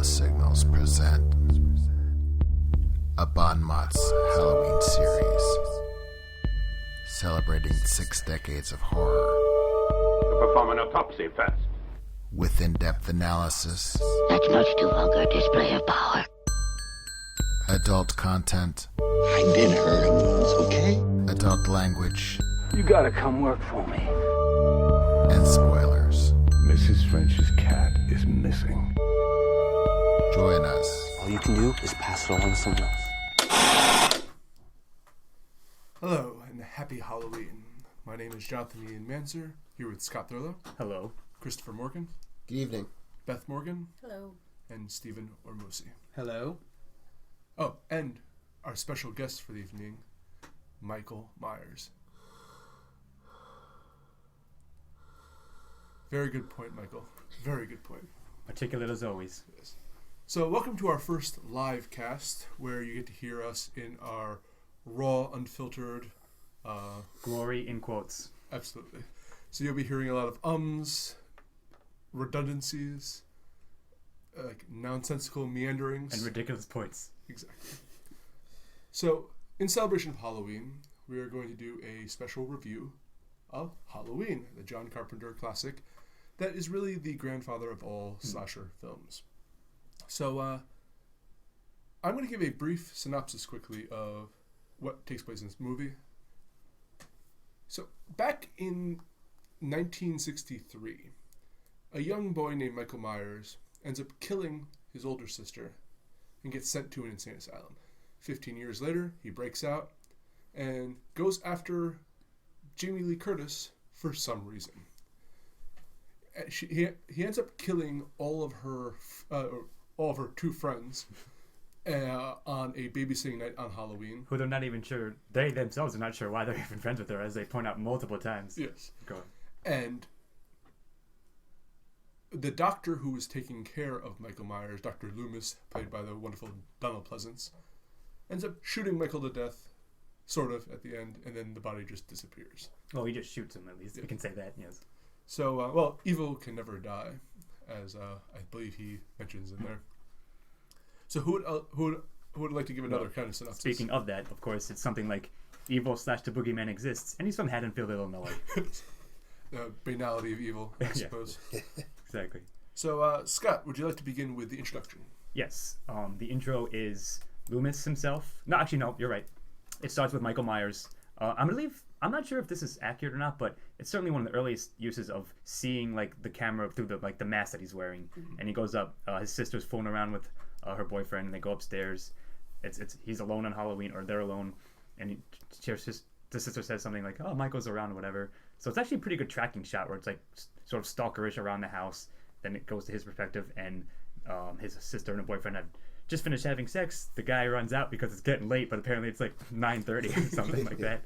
Signals present a MOTS Halloween series celebrating 6 decades of horror To perform an autopsy first. with in-depth analysis, That's much too vulgar display of power. adult content, I've been hurt once, okay? adult language, You gotta come work for me. and spoilers. Mrs. French's cat is missing. Join us. All you can do is pass it along to someone else. Hello and happy Halloween. My name is Jonathan Ian Manser, here with Scott Thurlow. Hello. Christopher Morgan. Good evening. Beth Morgan. Hello. And Stephen Ormosi. Hello. Oh, and our special guest for the evening, Michael Myers. Very good point, Michael. Very good point. Articulate as always. Yes. So welcome to our first live cast, where you get to hear us in our raw, unfiltered... Glory in quotes. Absolutely. So you'll be hearing a lot of ums, redundancies, like nonsensical meanderings. And ridiculous points. Exactly. So, in celebration of Halloween, we are going to do a special review of Halloween, the John Carpenter classic that is really the grandfather of all slasher films. So, I'm going to give a brief synopsis quickly of what takes place in this movie. So, back in 1963, a young boy named Michael Myers ends up killing his older sister and gets sent to an insane asylum. 15 years later, he breaks out and goes after Jamie Lee Curtis for some reason. He ends up killing all of her 2 friends on a babysitting night on Halloween. Who they're not even sure, they themselves are not sure why they're even friends with her, as they point out multiple times. Yes. Go on. And the doctor who was taking care of Michael Myers, Dr. Loomis, played by the wonderful Donald Pleasance, ends up shooting Michael to death, sort of, at the end, and then the body just disappears. Well, he just shoots him, at least. Yeah. We can say that, yes. So, well, evil can never die, as I believe he mentions in there. So who would like to give another kind of synopsis? Speaking of that, of course, it's something like evil / the boogeyman exists, and he's from Haddonfield, Illinois. The banality of evil, I suppose. Exactly. So, Scott, would you like to begin with the introduction? Yes. The intro is Loomis himself. No, actually, no, you're right. It starts with Michael Myers. I'm not sure if this is accurate or not, but it's certainly one of the earliest uses of seeing like the camera through the mask that he's wearing. Mm-hmm. And he goes up. His sister's fooling around with her boyfriend, and they go upstairs. He's alone on Halloween, or they're alone, and the sister says something like, "Oh, Michael's around," or whatever. So it's actually a pretty good tracking shot where it's like sort of stalkerish around the house. Then it goes to his perspective, and his sister and her boyfriend have just finished having sex. The guy runs out because it's getting late, but apparently it's like 9:30 or something like that.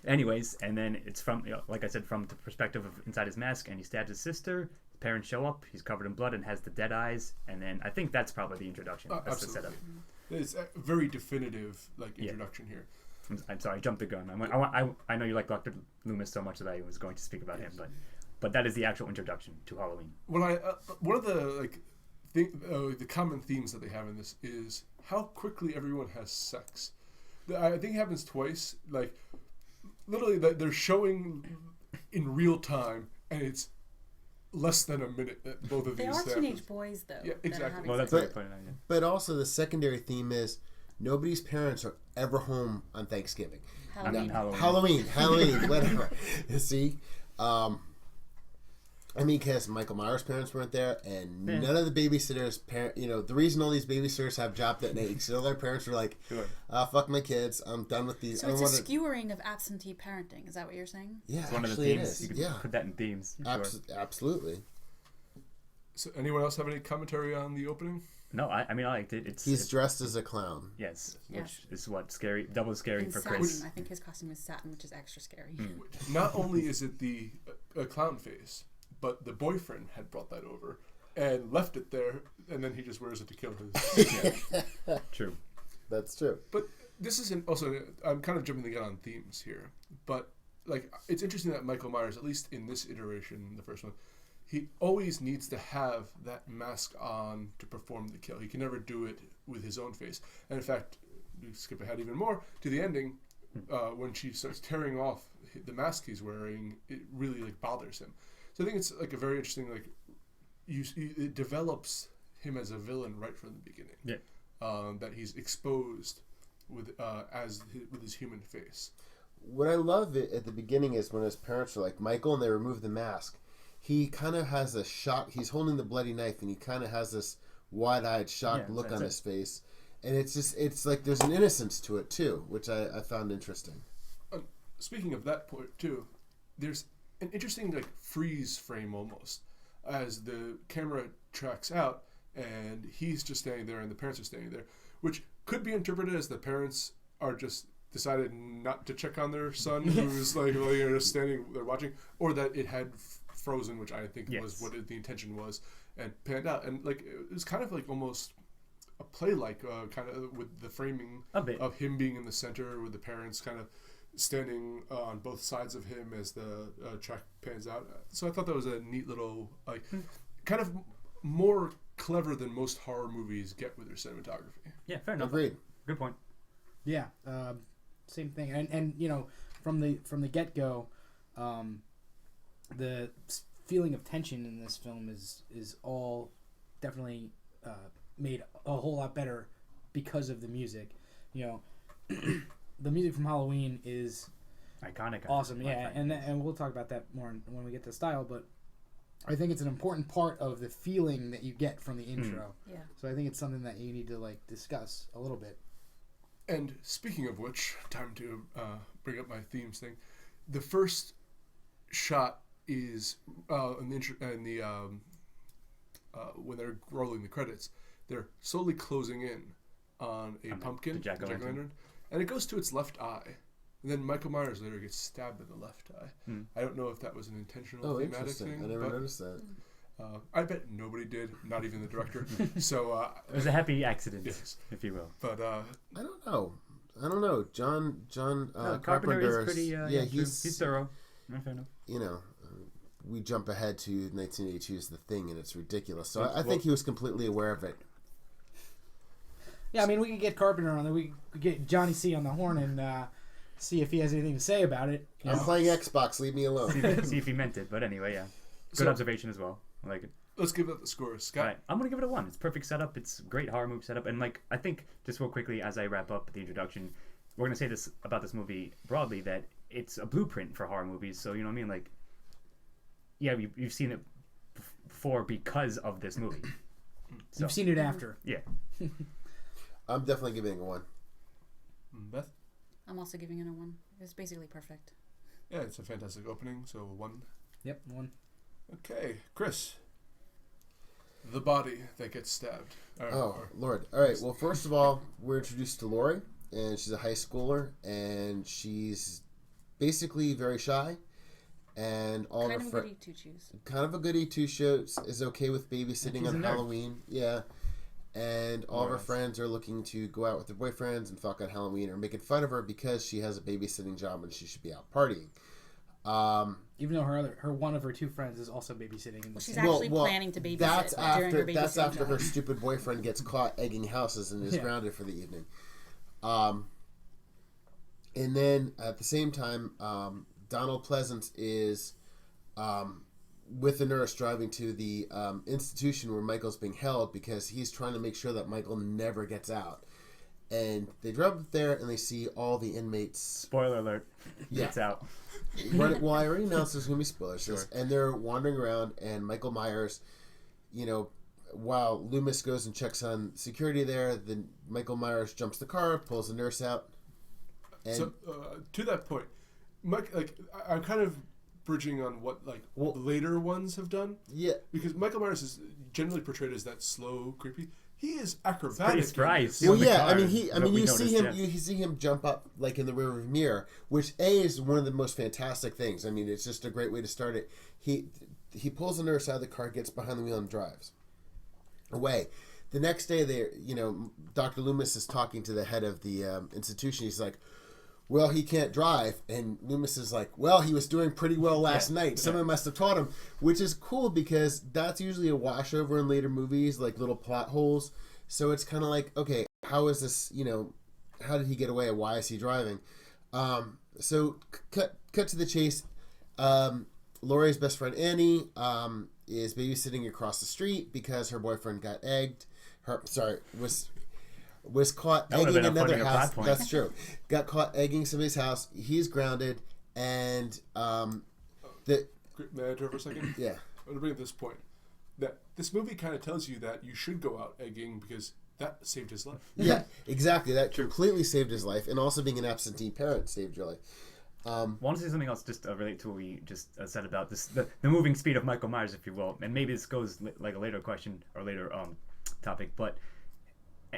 Anyways, and then it's from, like I said, from the perspective of inside his mask, and he stabs his sister. His parents show up. He's covered in blood and has the dead eyes. And then I think that's probably the introduction. That's absolutely. The setup. It's a very definitive introduction here. I'm sorry, I jumped the gun. I know you like Dr. Loomis so much that I was going to speak about him, but that is the actual introduction to Halloween. One of the the common themes that they have in this is how quickly everyone has sex. I think it happens twice. Like literally, they're showing in real time, and it's less than a minute that both of they these. They are teenage boys, though. Yeah, exactly. Well, that's what I pointed out. Yeah. But also the secondary theme is nobody's parents are ever home on Thanksgiving. Halloween, whatever. See, because Michael Myers' parents weren't there, and none of the babysitters' the reason all these babysitters have jobs at night, so their parents were like, fuck my kids, I'm done with these. So it's a skewering of absentee parenting, is that what you're saying? Yeah, it's one of the themes. You could put that in themes. Absolutely. So anyone else have any commentary on the opening? No, I mean I liked it. He's dressed as a clown. Yes, which is what double scary for satin. Chris. I think his costume is satin, which is extra scary. Not only is it the clown face, but the boyfriend had brought that over and left it there, and then he just wears it to kill his. True. That's true. But this isn't also. I'm kind of jumping the gun on themes here, but like it's interesting that Michael Myers, at least in this iteration, the first one, he always needs to have that mask on to perform the kill. He can never do it with his own face. And in fact, we skip ahead even more to the ending, when she starts tearing off the mask he's wearing, it really like bothers him. So I think it's like a very interesting, like, it develops him as a villain right from the beginning. Yeah. That he's exposed with with his human face. What I love at the beginning is when his parents are like, Michael, and they remove the mask. He kind of has a shock. He's holding the bloody knife, and he kind of has this wide-eyed, shocked look on his face. And it's like there's an innocence to it, too, which I found interesting. Speaking of that point, too, there's an interesting, like, freeze frame almost, as the camera tracks out, and he's just standing there, and the parents are standing there, which could be interpreted as the parents are just decided not to check on their son, who's like just standing there watching, or that it had frozen, which I think was what the intention was, and panned out, and like it was kind of like almost a play-like kind of with the framing of him being in the center, with the parents kind of standing on both sides of him as the track pans out. So I thought that was a neat little, like, kind of more clever than most horror movies get with their cinematography. Yeah, fair enough. Agreed. Good point. Yeah, same thing. And you know, from the get go, the feeling of tension in this film is all definitely made a whole lot better because of the music. You know, the music from Halloween is iconic, awesome. Yeah, and we'll talk about that more when we get to style, but I think it's an important part of the feeling that you get from the intro. Yeah. So I think it's something that you need to like discuss a little bit. And speaking of which, time to bring up my themes thing. The first shot is when they're rolling the credits, they're slowly closing in on a pumpkin, jack-o'-lantern, and it goes to its left eye. And then Michael Myers later gets stabbed in the left eye. I don't know if that was an intentional thematic thing. I never noticed that. I bet nobody did, not even the director. So it was a happy accident, if you will. But I don't know. John Carpenter is pretty. He's thorough. Fair enough. You know, we jump ahead to 1982's The Thing, and it's ridiculous. So I think he was completely aware of it. Yeah, I mean, we could get Carpenter on there. We could get Johnny C on the horn and see if he has anything to say about it. I'm playing Xbox. Leave me alone. See if he meant it. But anyway, yeah. Good observation as well. I like it. Let's give it the score, Scott. Right. I'm going to give it a 1. It's perfect setup. It's great horror movie setup. And, like, I think, just real quickly, as I wrap up the introduction, we're going to say this about this movie broadly, that it's a blueprint for horror movies. So, you know what I mean? Like, yeah, you've seen it before because of this movie. So, you've seen it after. Yeah. I'm definitely giving it a 1. Beth? I'm also giving it a 1. It's basically perfect. Yeah, it's a fantastic opening, so 1. Yep, 1. Okay, Chris. The body that gets stabbed. Lord. All right, well, first of all, we're introduced to Lori, and she's a high schooler, and she's basically very shy, and all kind of of her a goody two-shoes. Kind of a goody two-shoes, is okay with babysitting on Halloween. Yeah. And all of her friends are looking to go out with their boyfriends and fuck on Halloween, or making fun of her because she has a babysitting job and she should be out partying. Even though her one of her 2 friends is also babysitting. She's actually planning to babysit during her babysitting That's after job. her stupid boyfriend gets caught egging houses and is grounded for the evening. And then at the same time, Donald Pleasance is with the nurse driving to the institution where Michael's being held because he's trying to make sure that Michael never gets out. And they drive up there and they see all the inmates. Spoiler alert. Gets out. Well, I already announced there's going to be spoilers. Sure. And they're wandering around, and Michael Myers, you know, while Loomis goes and checks on security there, then Michael Myers jumps the car, pulls the nurse out. And so, to that point, I'm kind of bridging on what later ones have done. Yeah. Because Michael Myers is generally portrayed as that slow, creepy. He is acrobatic. Pretty spry. Well, yeah, you see him jump up like in the rearview mirror, which is one of the most fantastic things. I mean, it's just a great way to start it. He pulls the nurse out of the car, gets behind the wheel, and drives away. The next day, Dr. Loomis is talking to the head of the institution. He's like, well, he can't drive. And Loomis is like, well, he was doing pretty well last night. Someone must have taught him, which is cool because that's usually a washover in later movies, like little plot holes. So it's kind of like, okay, how is this, how did he get away? Why is he driving? So cut to the chase. Laurie's best friend Annie is babysitting across the street because her boyfriend got egged. Was caught egging another house. That's true. Got caught egging somebody's house. He's grounded, and May I interrupt for a second? Yeah. I want to bring up this point. That this movie kind of tells you that you should go out egging because that saved his life. Yeah, exactly. That completely saved his life, and also being an absentee parent saved your life. Want to say something else just to relate to what we just said about this, the moving speed of Michael Myers, if you will, and maybe this goes like a later question or later topic, but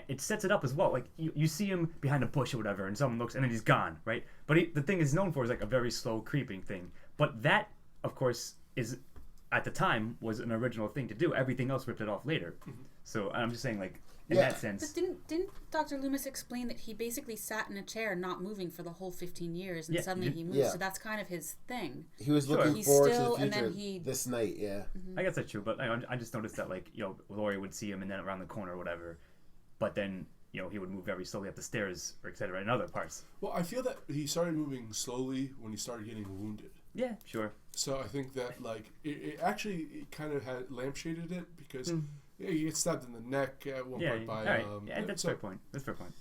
it sets it up as well. Like you see him behind a bush or whatever, and someone looks, and then he's gone, right? But the thing is known for is like a very slow creeping thing. But that, of course, is at the time was an original thing to do. Everything else ripped it off later. Mm-hmm. So I'm just saying, like in that sense. But didn't Dr. Loomis explain that he basically sat in a chair, not moving for the whole 15 years, and suddenly he moved? Yeah. So that's kind of his thing. He was looking forward to the future this night. Yeah, I guess that's true. But I just noticed that Laurie would see him and then around the corner or whatever. But then, he would move very slowly up the stairs, or et cetera, in other parts. Well, I feel that he started moving slowly when he started getting wounded. Yeah, sure. So I think that, it actually kind of had lampshaded it because he gets stabbed in the neck at one point by... Right. That's a fair point. That's a fair point.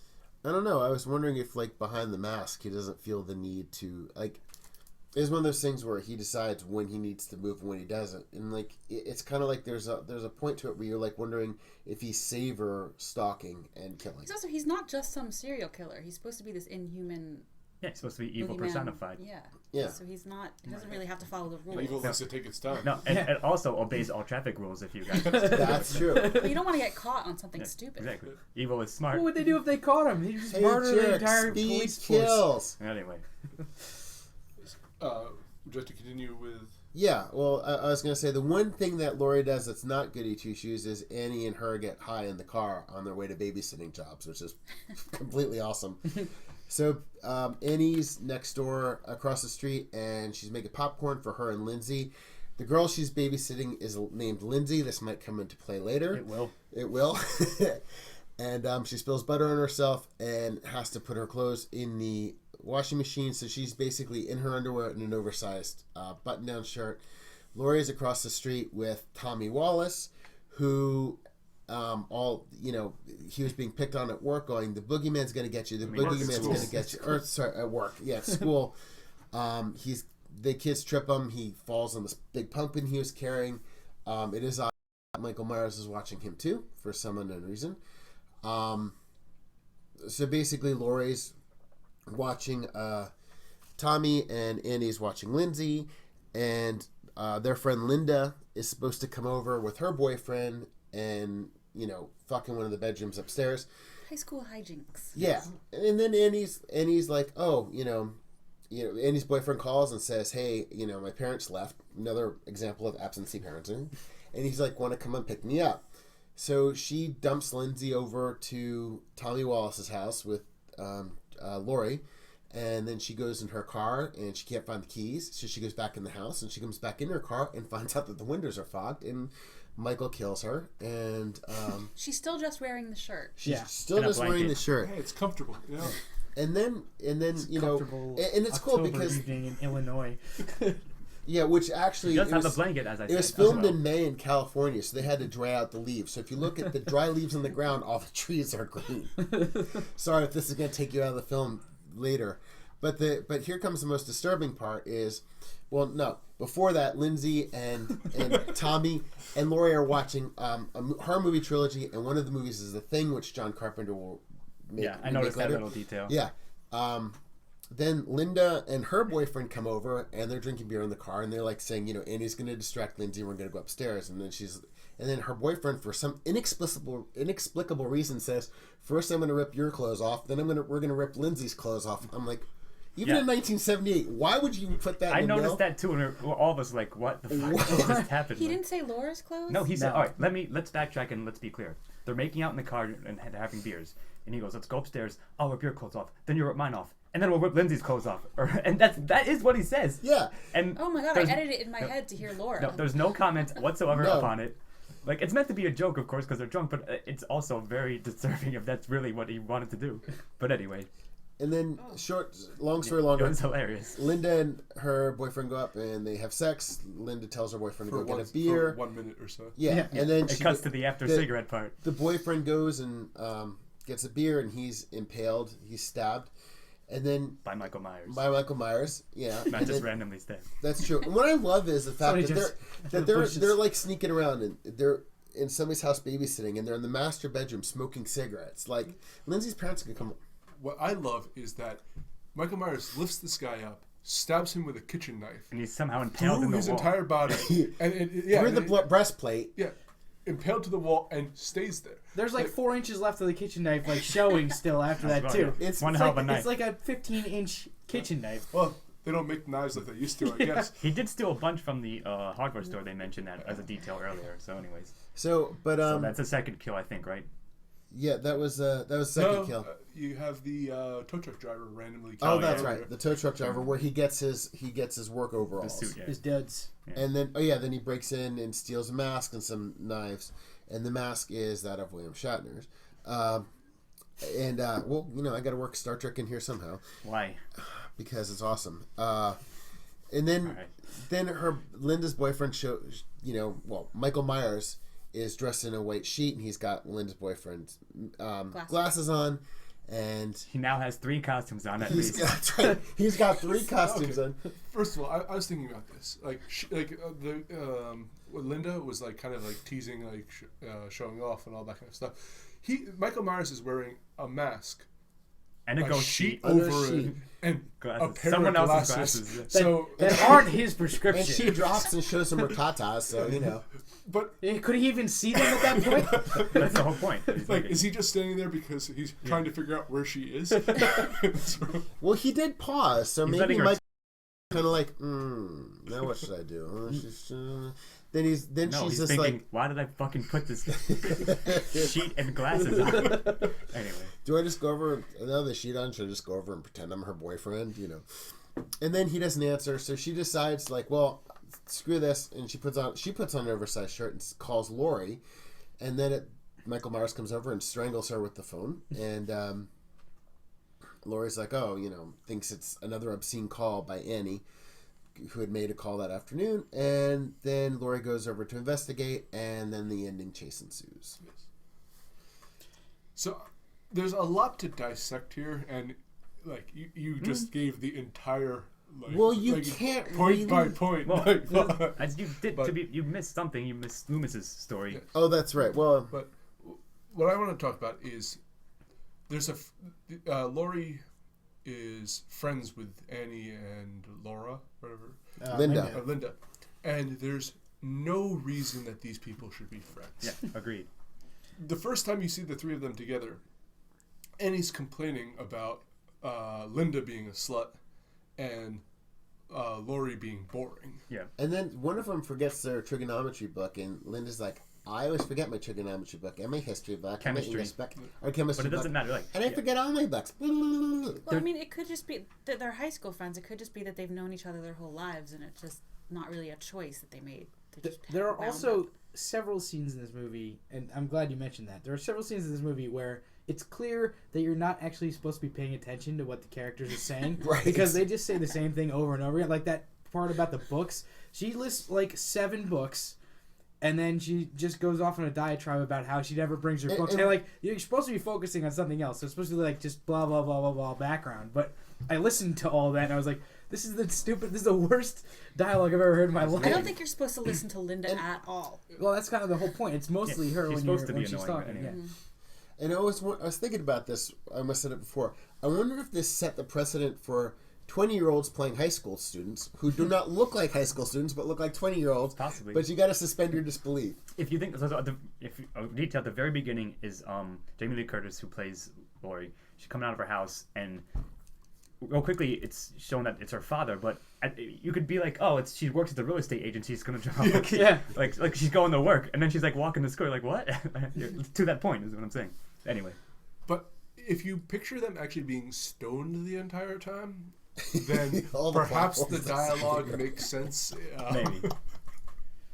I don't know. I was wondering if, behind the mask, he doesn't feel the need to, it's one of those things where he decides when he needs to move and when he doesn't, and it's kind of like there's a point to it where you're wondering if he's savor stalking and killing. He's not just some serial killer. He's supposed to be this inhuman. Yeah, he's supposed to be evil personified. Yeah. So he doesn't really have to follow the rules. Evil has to take its time. No, and also obeys all traffic rules. If you guys, that's true. But you don't want to get caught on something stupid. Exactly. Evil is smart. What would they do if they caught him? He just murdered the entire police force. Anyway. Just to continue with... Yeah, well, I was going to say, the one thing that Laurie does that's not goody two-shoes is Annie and her get high in the car on their way to babysitting jobs, which is completely awesome. So Annie's next door across the street, and she's making popcorn for her and Lindsay. The girl she's babysitting is named Lindsay. This might come into play later. It will. And she spills butter on herself and has to put her clothes in the washing machine, so she's basically in her underwear in an oversized button-down shirt. Laurie is across the street with Tommy Wallace, who he was being picked on at work, going, the boogeyman's going to get you, the boogeyman's going to get you. Or, sorry, at work. Yeah, at school. The kids trip him. He falls on this big pumpkin he was carrying. It is Michael Myers is watching him too, for some unknown reason. So basically, Laurie's watching Tommy, and Annie's watching Lindsay, and their friend Linda is supposed to come over with her boyfriend and fuck in one of the bedrooms upstairs. High school hijinks. Yeah, and then Annie's like, oh, Annie's boyfriend calls and says, hey, my parents left. Another example of absentee parenting, and he's like, want to come and pick me up. So she dumps Lindsay over to Tommy Wallace's house with Laurie, and then she goes in her car and she can't find the keys, so she goes back in the house, and she comes back in her car and finds out that the windows are fogged, and Michael kills her, and she's still just wearing the shirt. She's still just wearing the shirt. Hey, it's comfortable. And then and it's October cool because evening in Illinois. Yeah, which actually it does have the blanket, as I said. It was filmed in May in California, so they had to dry out the leaves. So if you look at the dry leaves on the ground, all the trees are green. Sorry if this is going to take you out of the film later, but here comes the most disturbing part is, well, no, before that, Lindsay and Tommy and Laurie are watching a horror movie trilogy, and one of the movies is The Thing, which John Carpenter will make. Yeah, I noticed that little detail. Yeah. Then Linda and her boyfriend come over, and they're drinking beer in the car, and they're like saying, Annie's going to distract Lindsay, and we're going to go upstairs. And then her boyfriend, for some inexplicable reason, says, first I'm going to rip your clothes off, then we're going to rip Lindsay's clothes off. I'm like, even in 1978, why would you put that? I noticed that too, and all of us like, what the fuck just happened? He didn't say Laura's clothes. No, he said, all right, let's backtrack and let's be clear. They're making out in the car and having beers, and he goes, let's go upstairs. I'll rip your clothes off, then you rip mine off. and then we'll rip Lindsay's clothes off. And that is what he says. Yeah. And oh my god, I edited it in my head to hear Laura. No, there's no comment whatsoever upon it. Like, it's meant to be a joke, of course, because they're drunk, but it's also very disturbing if that's really what he wanted to do. But anyway. And then, long story longer. It was hilarious. Linda and her boyfriend go up and they have sex. Linda tells her boyfriend to go get a beer. For 1 minute or so. Yeah. And then it cuts to the after cigarette part. The boyfriend goes and gets a beer and he's impaled. He's stabbed. And then by Michael Myers. Yeah. Not just randomly stabbed. That's true. And what I love is the fact that they're like sneaking around and they're in somebody's house babysitting and they're in the master bedroom smoking cigarettes. Like, Lindsay's parents could come. What I love is that Michael Myers lifts this guy up, stabs him with a kitchen knife, and he's somehow impaled in the his wall. entire body, and through the breastplate. Yeah, impaled to the wall and stays there. There's like 4 inches left of the kitchen knife, like showing still after that too. It's one hell of a knife. It's like a 15-inch kitchen knife. Well, they don't make knives like they used to, I guess. He did steal a bunch from the hardware store. They mentioned that as a detail earlier. So, anyways. So that's a second kill, I think, right? Yeah, that was second kill. You have the tow truck driver randomly. Oh, that's right, the tow truck driver, where he gets his work overalls, the suit, his duds, and then then he breaks in and steals a mask and some knives, and the mask is that of William Shatner's. I got to work Star Trek in here somehow. Why? Because it's awesome. And then Linda's boyfriend Michael Myers is dressed in a white sheet, and he's got Linda's boyfriend's glasses on, and he now has 3 costumes on at least. That's right. He's got 3 costumes on. First of all, I was thinking about this. Linda was like kind of like teasing, like showing off and all that kind of stuff. Michael Myers is wearing a mask. And a ghost sheet over it, and glasses. a pair Someone of else's glasses. glasses. That aren't his prescription. And she drops and shows some tatas, so you know. But could he even see them at that point? That's the whole point. Is he just standing there because he's trying to figure out where she is? Well, he did pause, so maybe Mike kind of like, now what should I do? Then he's she's just thinking, like, why did I fucking put this sheet and glasses on? Anyway, do I just go over the sheet on? Should I just go over and pretend I'm her boyfriend? You know. And then he doesn't answer, so she decides like, well, screw this, and she puts on an oversized shirt and calls Lori, and then Michael Myers comes over and strangles her with the phone, and Lori's like, thinks it's another obscene call by Annie, who had made a call that afternoon, and then Lori goes over to investigate, and then the ending chase ensues. Yes. So there's a lot to dissect here, and like you just gave the entire. You can't point by point. Well, as you did, you missed something. You missed Loomis's story. Yes. Oh, that's right. Well, but what I want to talk about is there's Lori is friends with Annie and Laura, whatever. Linda. And there's no reason that these people should be friends. Yeah, agreed. The first time you see the 3 of them together, Annie's complaining about Linda being a slut and Lori being boring. Yeah. And then one of them forgets their trigonometry book, and Linda's like, I always forget my trigonometry book and my history book, chemistry, and my English book, or chemistry book. But it doesn't matter. Like, and I forget all my books. Well, I mean, it could just be that they're high school friends. It could just be that they've known each other their whole lives, and it's just not really a choice that they made. There are also several scenes in this movie, and I'm glad you mentioned that. There are several scenes in this movie where it's clear that you're not actually supposed to be paying attention to what the characters are saying. Right. Because they just say the same thing over and over again. Like that part about the books. She lists like 7 books, and then she just goes off on a diatribe about how she never brings her books. And like, you're supposed to be focusing on something else. So it's supposed to be like just blah, blah, blah, blah, blah background. But I listened to all that, and I was like, this is the worst dialogue I've ever heard in my life. I don't think you're supposed to listen to Linda at all. Well, that's kind of the whole point. It's mostly her when she's talking. Anyway. Yeah. And I was thinking about this. I must have said it before. I wonder if this set the precedent for 20-year-olds playing high school students who do not look like high school students but look like 20-year-olds. Possibly. But you got to suspend your disbelief. If you think, if a detail at the very beginning is Jamie Lee Curtis, who plays Lori. She's coming out of her house, and real quickly it's shown that it's her father. But you could be like, oh, she works at the real estate agency. She's gonna drop. Yeah. Like she's going to work, and then she's like walking to school. Like what? To that point is what I'm saying. Anyway. But if you picture them actually being stoned the entire time, then All the perhaps the bottles. dialogue makes sense. Maybe.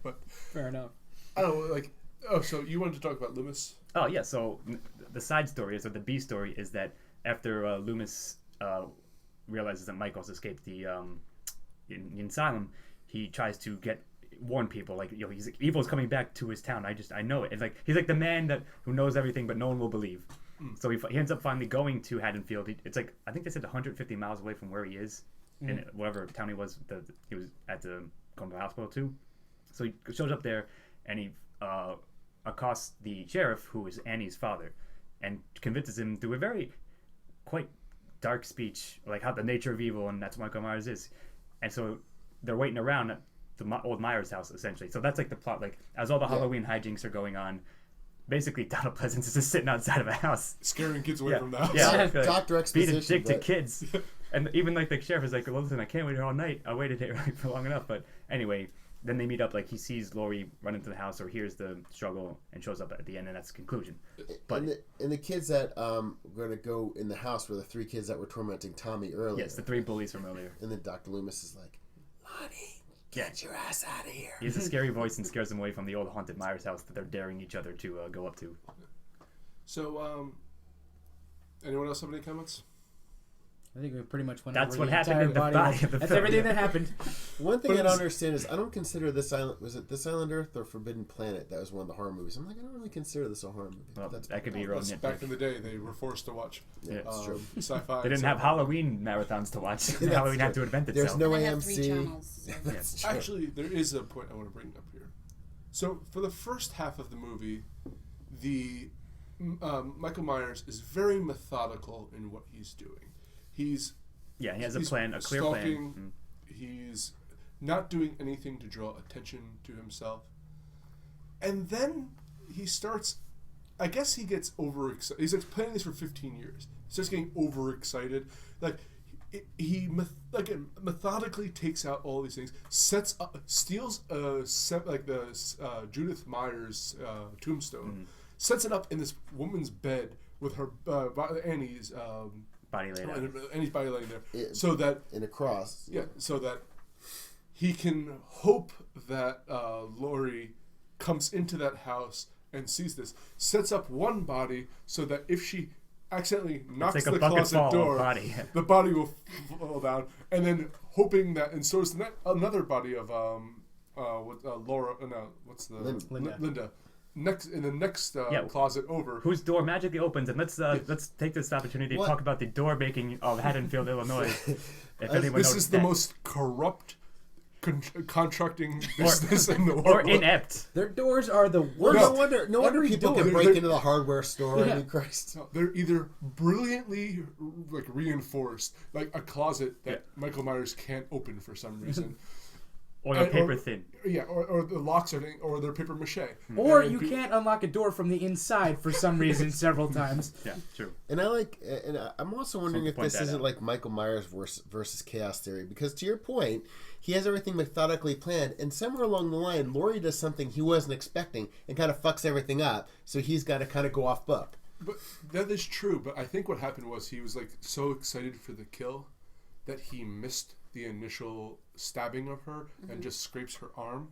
But Fair enough. I don't know, like. Oh, so you wanted to talk about Loomis? Oh yeah. So the side story is, or the B story is that after Loomis realizes that Michael's escaped the asylum, he tries to warn people, like, he's like, evil's coming back to his town. I know it. It's like he's like the man who knows everything, but no one will believe. So he ends up finally going to Haddonfield. It's like, I think they said 150 miles away from where he is, in whatever town he was. He was at going to the hospital too. So he shows up there, and he accosts the sheriff, who is Annie's father, and convinces him through a very quite dark speech, like how the nature of evil, and that's what Michael Myers is. And so they're waiting around at the old Myers house, essentially. So that's like the plot. Like, as all the Halloween hijinks are going on, basically Donald Pleasance is just sitting outside of a house, scaring kids away from the house. Yeah, Dr. Exposition. beating chick to kids. And even like the sheriff is like, well, listen, I can't wait here all night. I waited here for long enough. But anyway, then they meet up. Like, he sees Laurie run into the house, or hears the struggle, and shows up at the end, and that's the conclusion. But and the kids that were going to go in the house were the 3 kids that were tormenting Tommy earlier. yes, the 3 bullies from earlier. And then Dr. Loomis is like, Lonnie, get your ass out of here. He has a scary voice and scares them away from the old haunted Myers house that they're daring each other to go up to. So, anyone else have any comments? I think we pretty much went That's over what the happened entire in the body. body of the That's film, everything yeah. that happened. One thing I don't understand is I don't consider This Island, was it This Island Earth or Forbidden Planet? That was one of the horror movies. I'm like, I don't really consider this a horror movie. Well, That's that could be your own That's nitpick. back in the day, they were forced to watch it's true. sci-fi. They didn't have Halloween marathons to watch. Halloween had to invent itself. There's no They have 3 AMC. channels. That's true. Actually, there is a point I want to bring up here. So, for the first half of the movie, the Michael Myers is very methodical in what he's doing. He has a plan, a clear stalking, plan. He's not doing anything to draw attention to himself. And then he starts, I guess he gets overexcited. He's like planning this for 15 years. He starts getting overexcited. Like, he methodically takes out all these things, steals the Judith Myers tombstone, sets it up in this woman's bed with her Annie's body laid out. Annie's body laying there, so that in a cross. Yeah, so that he can hope that Laurie comes into that house and sees this. Sets up one body so that if she accidentally knocks like the closet door, the body will fall down, and then hoping that, and so is another body of Laura. No, what's the Linda. Next in the next closet over, whose door magically opens, and let's take this opportunity to talk about the door making of Haddonfield, Illinois. This is the most corrupt contracting business in the world. Or inept. Their doors are the worst. No wonder people can break into the hardware store. I mean, Christ. No, they're either brilliantly reinforced, like a closet that Michael Myers can't open for some reason. Or they're paper thin. Yeah, or the locks are, or they're paper mache. Or you can't unlock a door from the inside for some reason several times. Yeah, true. And I'm also wondering if this isn't like Michael Myers versus Chaos Theory, because to your point, he has everything methodically planned, and somewhere along the line, Laurie does something he wasn't expecting and kind of fucks everything up, so he's got to kind of go off book. But that is true, but I think what happened was he was like so excited for the kill that he missed the initial stabbing of her and just scrapes her arm,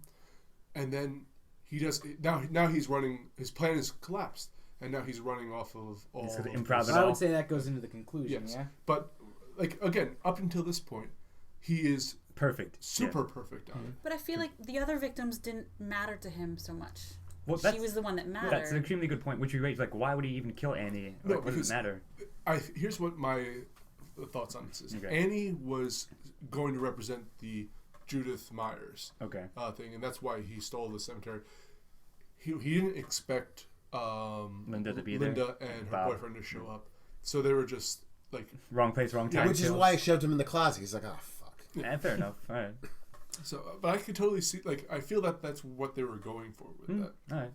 and then he does now he's running, his plan is collapsed, and now he's running off of all improv. I would say that goes into the conclusion. Yes. Yeah, but like again, up until this point he is perfect, super perfect on it. But I feel like the other victims didn't matter to him so much. Well, she was the one that mattered. That's an extremely good point, which you raised. Like, why would he even kill Annie? No, what does it matter? Here's what my thoughts on this is. Okay. Annie was going to represent the Judith Myers thing, and that's why he stole the cemetery. He didn't expect Linda to be Linda and her boyfriend to show up, so they were just like wrong place, wrong time. Which is why I shoved him in the closet. He's like, oh fuck. Yeah, fair enough. All right. So, but I could totally see. Like, I feel that that's what they were going for with that. All right.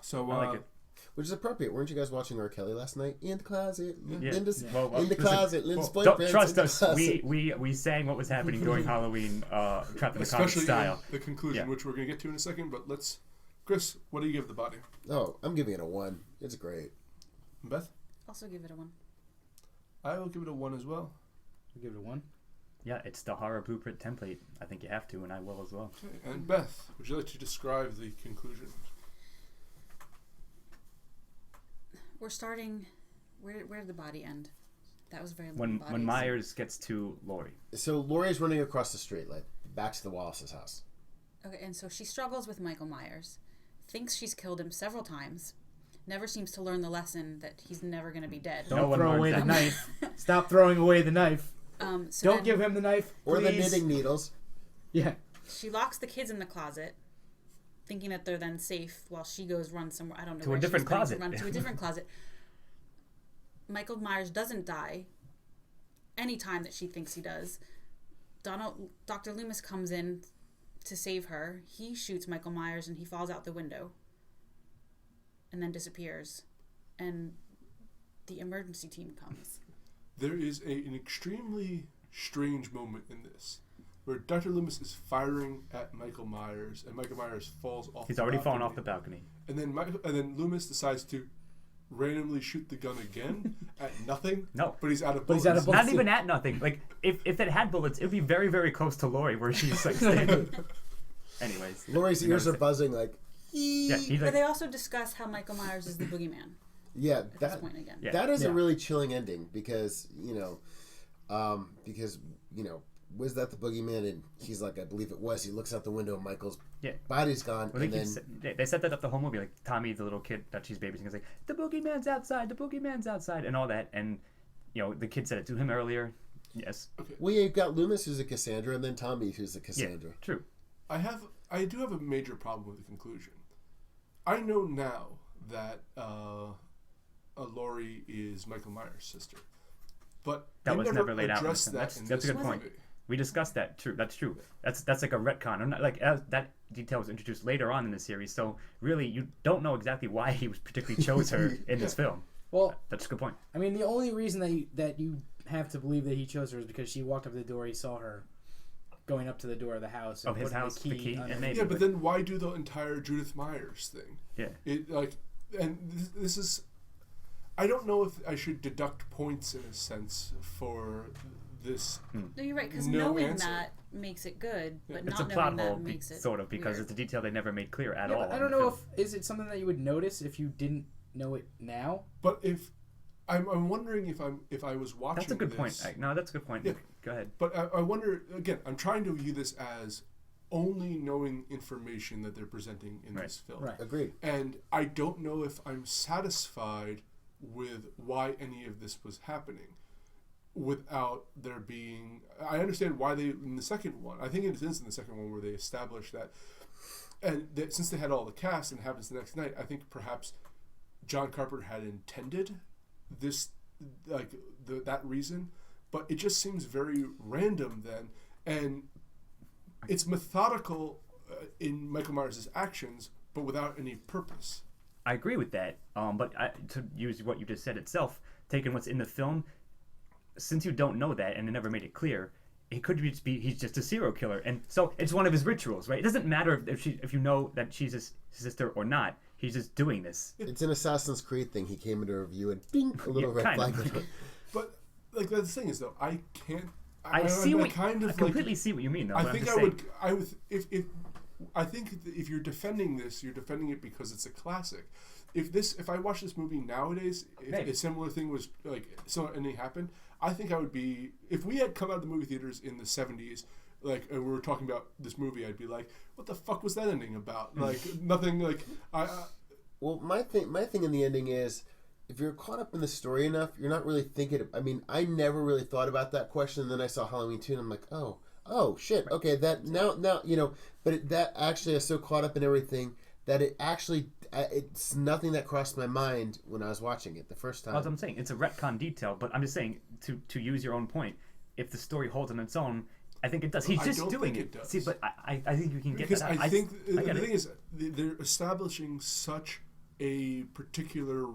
So I like it. Which is appropriate. Weren't you guys watching R. Kelly last night? In the closet. Yeah. Linda's Well, in the closet. Linda's don't boyfriend's trust in the us. closet. We sang what was happening during Halloween, trapped in the comic especially style. in the conclusion, which we're going to get to in a second. But let's, Chris, what do you give the body? Oh, I'm giving it a 1. It's great. Beth? Also give it a 1. I will give it a 1 as well. You give it a 1. Yeah, it's the horror blueprint template. I think you have to, and I will as well. Okay. And Beth, would you like to describe the conclusion? We're starting. Where did the body end? That was very long. When Myers gets to Laurie. So Laurie's running across the street, like back to the Wallace's house. Okay, and so she struggles with Michael Myers, thinks she's killed him several times, never seems to learn the lesson that he's never going to be dead. Don't throw away the knife. Stop throwing away the knife. So Don't give him the knife, or the please. knitting needles. Yeah. She locks the kids in the closet, thinking that they're then safe while she goes run somewhere. I don't know. To where a different she's going closet. to run to a different closet. Michael Myers doesn't die any time that she thinks he does. Dr. Loomis comes in to save her. He shoots Michael Myers and he falls out the window and then disappears. And the emergency team comes. There is an extremely strange moment in this where Dr. Loomis is firing at Michael Myers and Michael Myers falls off. He's already fallen off the balcony. And then Loomis decides to randomly shoot the gun again at nothing. No, but he's out of bullets. Not even at nothing. Like if it had bullets, it'd be very, very close to Laurie where she's like standing. Anyways, Laurie's ears are buzzing like. Yeah, but they also discuss how Michael Myers is the boogeyman. Yeah, at this point again. That is a really chilling ending because was that the boogeyman? And he's like, I believe it was. He looks out the window, Michael's body's gone, well, and then they set that up the whole movie. Like Tommy, the little kid that she's babysitting, is like, the boogeyman's outside, and all that. And the kid said it to him earlier. Yes. Okay. Well, you've got Loomis who's a Cassandra, and then Tommy who's a Cassandra. Yeah, true. I do have a major problem with the conclusion. I know now that Laurie is Michael Myers' sister, but that was never laid out. That's a good point. We discussed that. True, that's true. That's like a retcon. I'm not like that detail was introduced later on in the series, so really you don't know exactly why he was particularly chose her in this film. Well, that's a good point. I mean, the only reason that you have to believe that he chose her is because she walked up to the door. He saw her going up to the door of the house. And his house, the key, and maybe. Yeah, but then why do the entire Judith Myers thing? Yeah. This is. I don't know if I should deduct points in a sense for this. No, you're right, because knowing that makes it good, but it's not a plot knowing hole, that makes it sort of, because weird. it's a detail they never made clear at all. I don't know is it something that you would notice if you didn't know it now? But if I'm wondering if I was watching. That's a good point. No, that's a good point. Yeah. Go ahead. But I wonder again. I'm trying to view this as only knowing information that they're presenting in this film. Right. Agreed. And I don't know if I'm satisfied with why any of this was happening without there being. I understand why they in the second one. I think it is in the second one where they established that, and that since they had all the cast and it happens the next night, I think perhaps John Carpenter had intended this that reason, but it just seems very random then, and it's methodical in Michael Myers' actions, but without any purpose. I agree with that. But to use what you just said itself, taking what's in the film, since you don't know that and it never made it clear, it could just be he's just a serial killer, and so it's one of his rituals, right? It doesn't matter if you know that she's his sister or not. He's just doing this. It's an Assassin's Creed thing. He came into a review and bing, a little red flag. But like the thing is though, I can't. I completely see what you mean though. I think I think if you're defending this, you're defending it because it's a classic. If I watch this movie nowadays, if a similar thing was anything happened, I think I would be. If we had come out of the movie theaters in the 70s, and we were talking about this movie, I'd be like, "What the fuck was that ending about?" Like nothing. Well, my thing in the ending is, if you're caught up in the story enough, you're not really thinking. I mean, I never really thought about that question. And then I saw Halloween 2, and I'm like, oh shit, okay, that now but that actually I was so caught up in everything that it actually it's nothing that crossed my mind when I was watching it the first time. Well, as I'm saying, it's a retcon detail, but I'm just saying to use your own point, if the story holds on its own, I think it does. He's just doing it. See, but I think you can get that out. Because I think the thing is they're establishing such a particular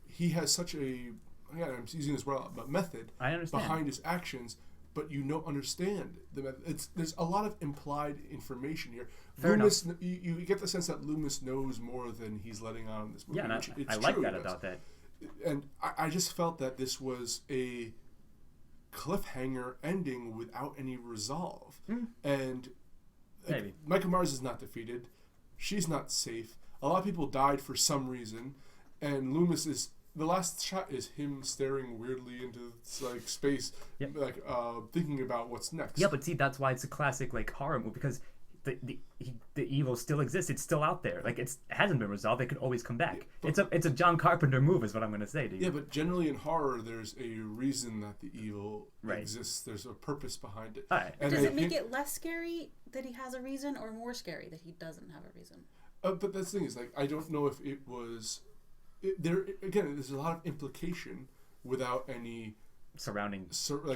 he has such a I'm using this word, but method behind his actions. But you don't understand the method. There's a lot of implied information here. Loomis, you get the sense that Loomis knows more than he's letting on in this movie. Yeah, and I like that about that. and I just felt that this was a cliffhanger ending without any resolve. And Maybe. Michael Myers is not defeated. She's not safe. A lot of people died for some reason, and Loomis is. The last shot is him staring weirdly into like space, like thinking about what's next. Yeah, but see, that's why it's a classic like horror movie, because the evil still exists. It's still out there. Like it hasn't been resolved. It could always come back. Yeah, it's a John Carpenter move, is what I'm going to say to you. Yeah, but generally in horror, there's a reason that the evil exists. There's a purpose behind it. Right. And does it make it less scary that he has a reason, or more scary that he doesn't have a reason? But that's the thing is, like, I don't know if it was. There again, there's a lot of implication without any surrounding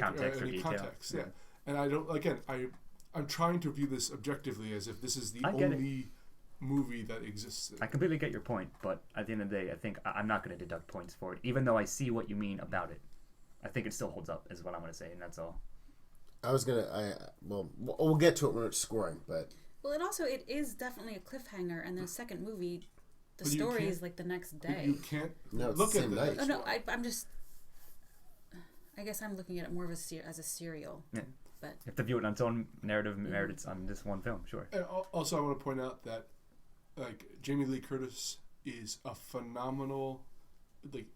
context or detail. Context, yeah. And I don't. Again, I'm trying to view this objectively as if this is the only movie that exists. I completely get your point, but at the end of the day, I think I'm not going to deduct points for it, even though I see what you mean about it. I think it still holds up, is what I'm going to say, and that's all. We'll get to it when it's scoring, but. Well, it is definitely a cliffhanger, and the second movie. The story is like the next day. You can't look at that. Oh no, I'm just. I guess I'm looking at it more of as a serial. Yeah. But you have to view it on its own narrative merits on this one film, sure. And also, I want to point out that, like, Jamie Lee Curtis is a phenomenal, like,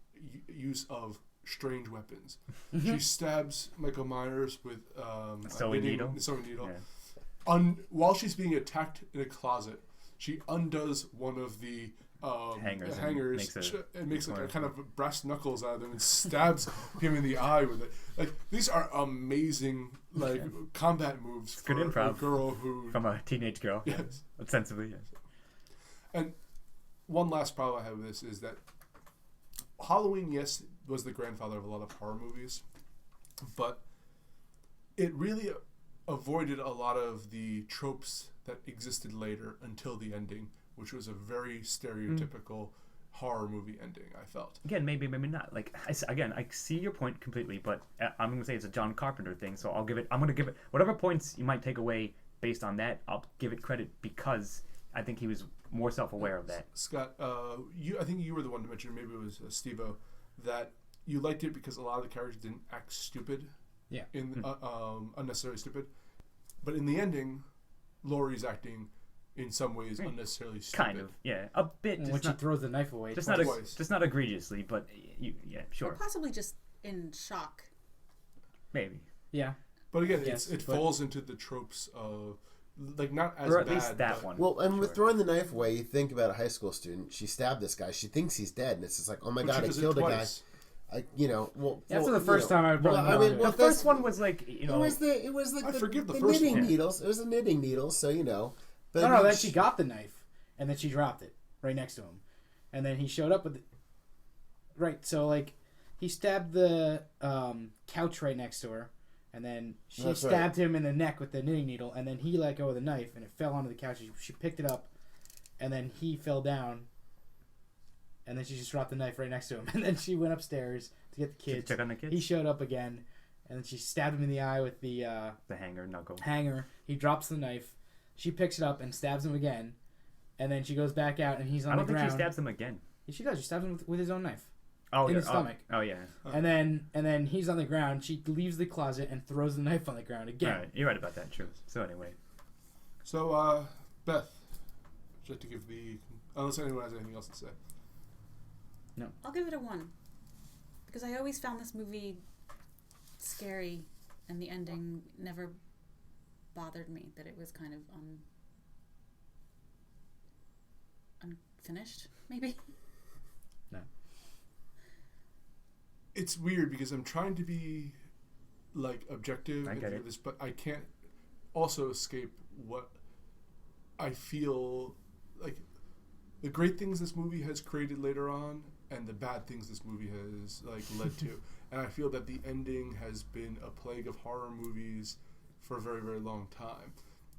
use of strange weapons. She stabs Michael Myers with a sewing needle. Yeah. While she's being attacked in a closet, she undoes one of the hangers and makes like a kind of brass knuckles out of them and stabs him in the eye with it. Like, these are amazing combat moves for improv a girl who from a teenage girl. Yes, ostensibly, yes. And one last problem I have with this is that Halloween, yes, was the grandfather of a lot of horror movies, but it really avoided a lot of the tropes that existed later until the ending, which was a very stereotypical horror movie ending, I felt. Again, maybe not. Like, I see your point completely, but I'm going to say it's a John Carpenter thing, so I'm going to give it whatever points you might take away based on that. I'll give it credit because I think he was more self-aware of that. Scott, I think you were the one to mention, maybe it was Steve-O, that you liked it because a lot of the characters didn't act stupid. Yeah. Unnecessarily stupid. But in the ending, Laurie's acting in some ways unnecessarily stupid. Kind of, yeah. A bit. When she throws the knife away. Just not egregiously, but yeah, sure. Or possibly just in shock. Maybe. Yeah. But again, it falls into the tropes of, like, not as bad. Or at least that one. Well, and with throwing the knife away, you think about a high school student. She stabbed this guy. She thinks he's dead, and it's just like, oh my god, I killed a guy. That's the first time I brought it. The first one was like, it was like I forgive the first knitting one. needles. It was the knitting needles, so But no, then she got the knife, and then she dropped it right next to him, and then he showed up with it. Right, so like, he stabbed the couch right next to her, and then she stabbed him in the neck with the knitting needle, and then he let go of the knife, and it fell onto the couch. She picked it up, and then he fell down. And then she just dropped the knife right next to him. And then she went upstairs to get the kids. Check on the kids. He showed up again. And then she stabbed him in the eye with the hanger knuckle. He drops the knife. She picks it up and stabs him again. And then she goes back out and he's on the ground. I don't think she stabs him again. Yeah, she does. She stabs him with his own knife. In his stomach. Oh yeah. And then he's on the ground. She leaves the closet and throws the knife on the ground again. All right, you're right about that. True. So anyway. So Beth, just to give unless anyone has anything else to say. No. I'll give it a 1. Because I always found this movie scary, and the ending never bothered me, that it was kind of unfinished, maybe? No. It's weird because I'm trying to be, like, objective and this, but I can't also escape what I feel like the great things this movie has created later on and the bad things this movie has led to. And I feel that the ending has been a plague of horror movies for a very, very long time.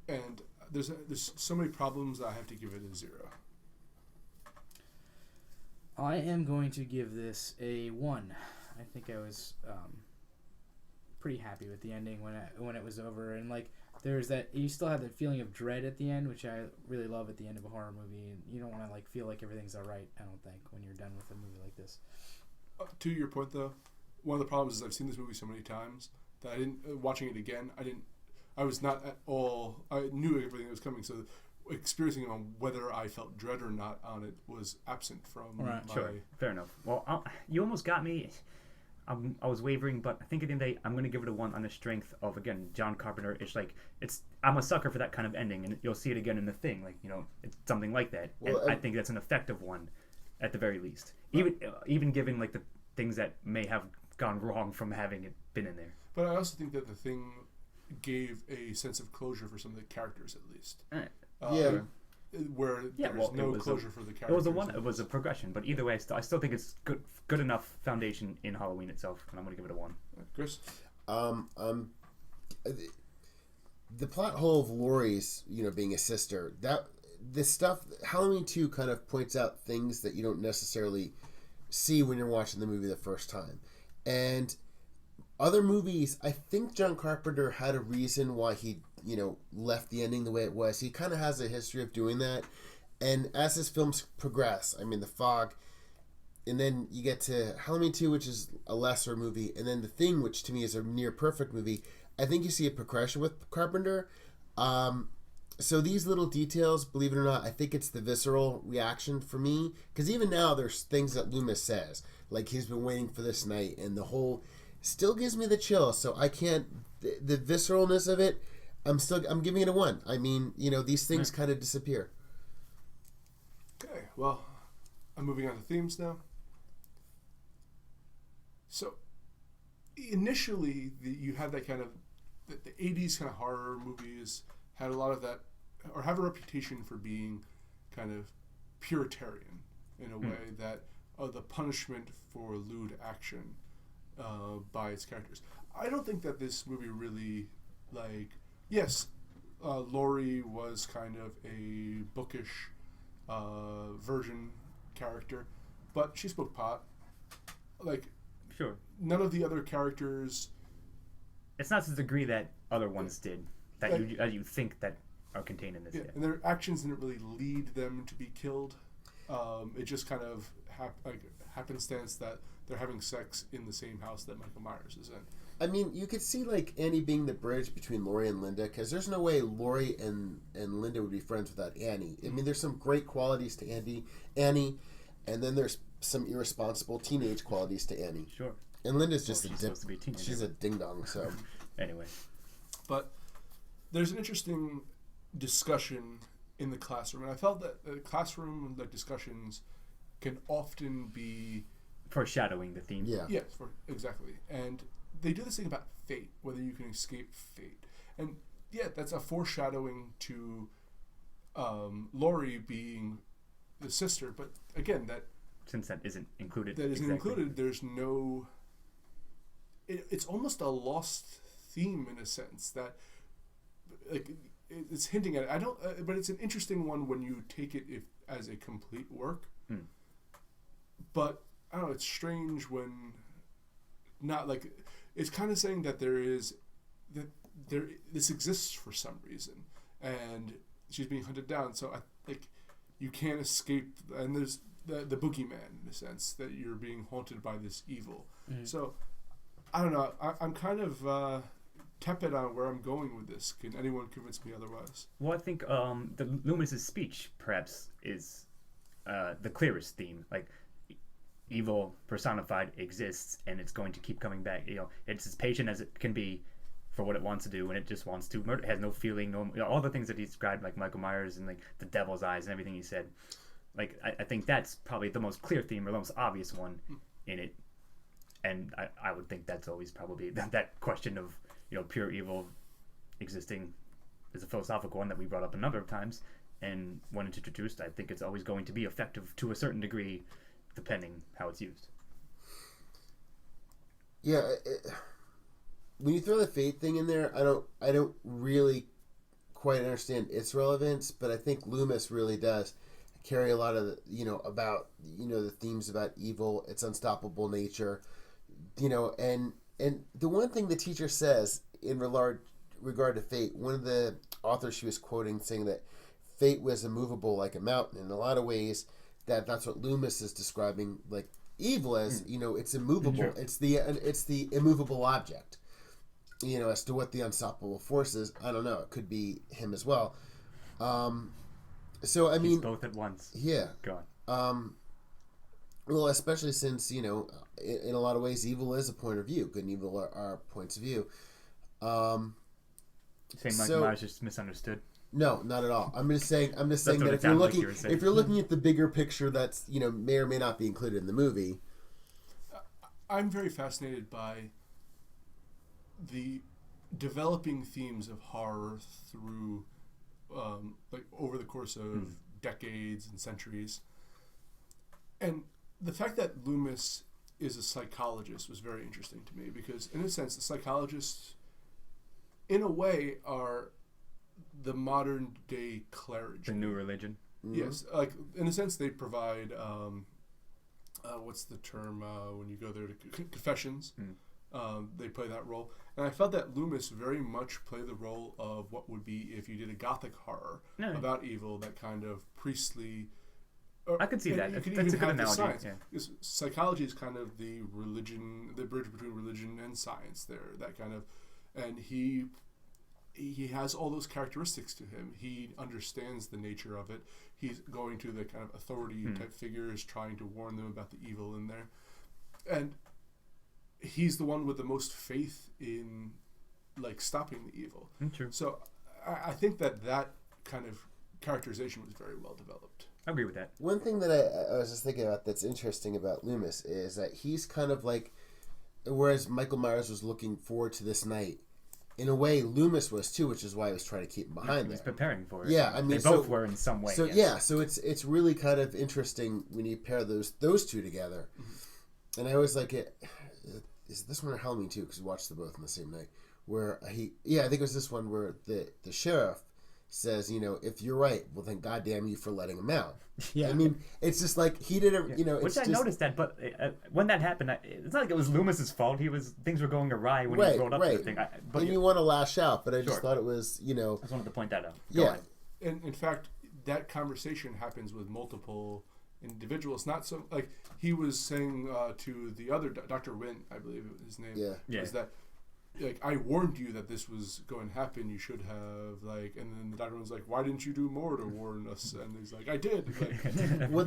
And there's so many problems that I have to give it a 0. I am going to give this a 1. I think I was pretty happy with the ending when it was over, and there's that you still have that feeling of dread at the end, which I really love at the end of a horror movie. And you don't want to feel like everything's all right. I don't think when you're done with a movie like this. To your point, though, one of the problems is I've seen this movie so many times that I didn't. Watching it again, I was not at all. I knew everything that was coming, so experiencing on whether I felt dread or not on it was absent from my. Sure, fair enough. Well, you almost got me. I was wavering, but I think at the end of the day, I'm going to give it a 1 on the strength of, again, John Carpenter. I'm a sucker for that kind of ending, and you'll see it again in The Thing. It's something like that. Well, and I think that's an effective one, at the very least. Even given, the things that may have gone wrong from having it been in there. But I also think that The Thing gave a sense of closure for some of the characters, at least. Where there's no closure for the characters. It was a progression, but either way, I still think it's good enough foundation in Halloween itself, and I'm going to give it a 1. Chris? The plot hole of Laurie's, being a sister, this stuff, Halloween 2 kind of points out things that you don't necessarily see when you're watching the movie the first time. And other movies, I think John Carpenter had a reason why he left the ending the way it was. He kind of has a history of doing that. And as his films progress, The Fog, and then you get to Halloween 2, which is a lesser movie, and then The Thing, which to me is a near perfect movie, I think you see a progression with Carpenter. So these little details, believe it or not, I think it's the visceral reaction for me. Because even now, there's things that Loomis says, like he's been waiting for this night, and the whole still gives me the chill. So I can't, the visceralness of it, I'm giving it a 1. These things kind of disappear. Okay, well, I'm moving on to themes now. So, initially, you had that kind of, the 80s kind of horror movies had a lot of that, or have a reputation for being kind of Puritarian in a way that the punishment for lewd action by its characters. I don't think that this movie really, yes, Laurie was kind of a bookish virgin character, but she spoke pot. Sure. None of the other characters. It's not to the degree that other ones did that you think that are contained in this. Yeah, and their actions didn't really lead them to be killed. It just kind of happenstance that they're having sex in the same house that Michael Myers is in. You could see Annie being the bridge between Laurie and Linda, because there's no way Laurie and Linda would be friends without Annie. There's some great qualities to Annie, and then there's some irresponsible teenage qualities to Annie. Sure. And Linda's just supposed to be a teenager. She's a ding dong. So anyway, but there's an interesting discussion in the classroom, and I felt that the classroom discussions can often be foreshadowing the theme. Yeah. Yes, exactly. And they do this thing about fate, whether you can escape fate. And yeah, that's a foreshadowing to Laurie being the sister. But again, since that isn't included. There's no... It's almost a lost theme in a sense that it's hinting at it. But it's an interesting one when you take it as a complete work. But I don't know, it's strange when not it's kind of saying that this exists for some reason, and she's being hunted down. So you can't escape, and there's the boogeyman in a sense that you're being haunted by this evil. So I don't know. I'm kind of tepid on where I'm going with this. Can anyone convince me otherwise? Well, I think the Loomis's speech perhaps is the clearest theme. Evil personified exists, and it's going to keep coming back. It's as patient as it can be for what it wants to do, and it just wants to murder. It has no feeling, all the things that he described, like Michael Myers and the devil's eyes and everything he said. I think that's probably the most clear theme, or the most obvious one in it. And I would think that's always probably that question of pure evil existing is a philosophical one that we brought up a number of times. And when it's introduced, I think it's always going to be effective to a certain degree, depending how it's used. Yeah, when you throw the fate thing in there, I don't really quite understand its relevance, but I think Loomis really does carry a lot of about the themes about evil, its unstoppable nature, and the one thing the teacher says in regard to fate, one of the authors she was quoting saying that fate was immovable like a mountain. In a lot of ways, that's what Loomis is describing, evil as it's immovable. It's the immovable object. As to what the unstoppable force is, I don't know. It could be him as well. So I mean, He's both at once. Yeah. Go on. Well, especially since in a lot of ways, evil is a point of view. Good and evil are points of view. Saying Michael Myers just misunderstood. No, not at all. I'm just saying that if you're looking at the bigger picture, that's may or may not be included in the movie. I'm very fascinated by the developing themes of horror through over the course of decades and centuries, and the fact that Loomis is a psychologist was very interesting to me, because in a sense the psychologists in a way are the modern day clergy. The new religion. Yes, like in a sense they provide what's the term when you go there to confessions. They play that role, and I felt that Loomis very much played the role of what would be if you did a gothic horror about evil, that kind of priestly. I could see that. That's a good analogy. Yeah. Psychology is kind of the religion, the bridge between religion and science. There, that kind of, and he has all those characteristics to him. He understands the nature of it. He's going to the kind of authority type figures, trying to warn them about the evil in there, and he's the one with the most faith in stopping the evil. True. So I think that kind of characterization was very well developed. I agree with that. One thing that I was just thinking about that's interesting about Loomis is that he's kind of whereas Michael Myers was looking forward to this night, in a way Loomis was too, which is why he was trying to keep him behind there. He was preparing for it. Yeah, I mean, they both were in some way. So so it's really kind of interesting when you pair those two together. And I always like it. Is this one or Halloween too? Because we watched them both on the same night. Where I think it was this one where the sheriff says, if you're right, well then goddamn you for letting him out. Yeah, I mean, it's just like he did it. Which I noticed that, but when that happened, it's not like it was Loomis's fault. Things were going awry when he rolled up to the thing. But you want to lash out, but I just thought it was, I just wanted to point that out. And in fact, that conversation happens with multiple individuals. Not so he was saying to the other Dr. Wynn, I believe his name, is that I warned you that this was going to happen. You should have and then the doctor was like, why didn't you do more to warn us? And he's like, I did. Well,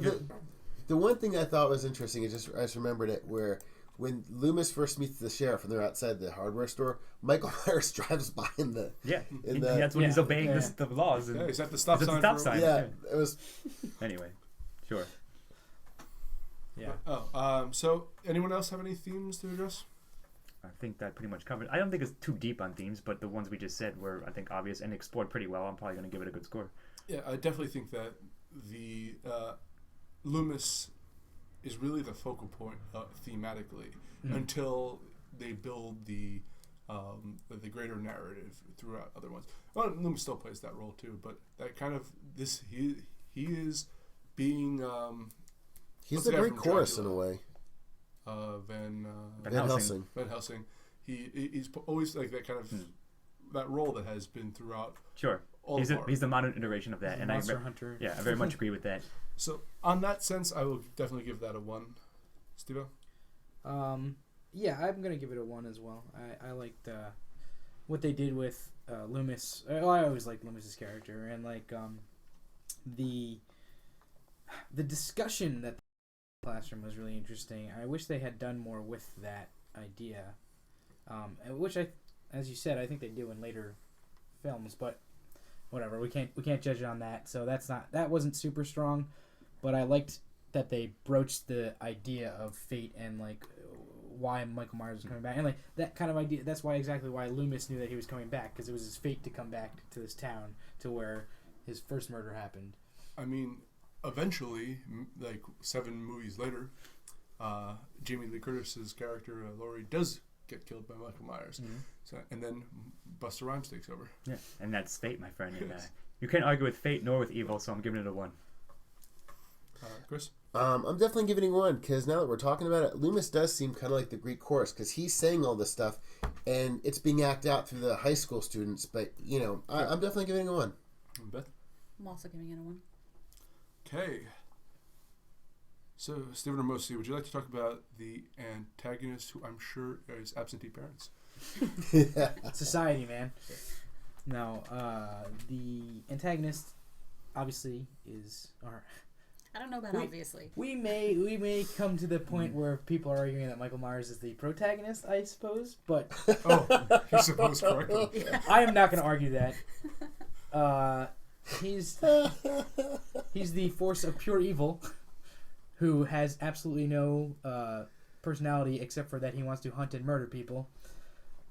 the one thing I thought was interesting, I just remembered it, where when Loomis first meets the sheriff and they're outside the hardware store, Michael Myers drives by that's when he's obeying the laws. And he's at the stop sign. Yeah, it was. Anyway, sure. Yeah. So anyone else have any themes to address? I think that pretty much covered. I don't think it's too deep on themes, but the ones we just said were, I think, obvious and explored pretty well. I'm probably going to give it a good score. Yeah, I definitely think that the Loomis is really the focal point thematically until they build the greater narrative throughout other ones. Well, Loomis still plays that role too, but that kind of he is being he's the Greek chorus in a way. Van Helsing. Van Helsing. He's always that kind of that role that has been throughout. Sure. He's the modern iteration of that, and Monster Hunter. Yeah, I very much agree with that. So on that sense, I will definitely give that a 1. Steve-O? Yeah, I'm gonna give it a 1 as well. I liked what they did with Loomis. I always liked Loomis's character, and the discussion that classroom was really interesting. I wish they had done more with that idea, which as you said, I think they do in later films. But whatever, we can't judge it on that. So that wasn't super strong, but I liked that they broached the idea of fate and why Michael Myers was coming back, and that kind of idea. That's exactly why Loomis knew that he was coming back, because it was his fate to come back to this town to where his first murder happened. I mean, eventually, 7 movies later, Jamie Lee Curtis's character Laurie does get killed by Michael Myers. So, and then Busta Rhymes takes over. Yeah, and that's fate, my friend. And, you can't argue with fate nor with evil, so I'm giving it a 1. Chris? I'm definitely giving it 1, because now that we're talking about it, Loomis does seem kind of like the Greek chorus, because he's saying all this stuff, and it's being acted out through the high school students. But I'm definitely giving it a 1. Beth? I'm also giving it a 1. Okay. So, Stephen or Mosi, would you like to talk about the antagonist, who I'm sure is absentee parents? Society, man. No, the antagonist obviously is our. I don't know about obviously. We may come to the point where people are arguing that Michael Myers is the protagonist, I suppose, but you suppose correctly. I am not going to argue that. He's the force of pure evil, who has absolutely no personality except for that he wants to hunt and murder people.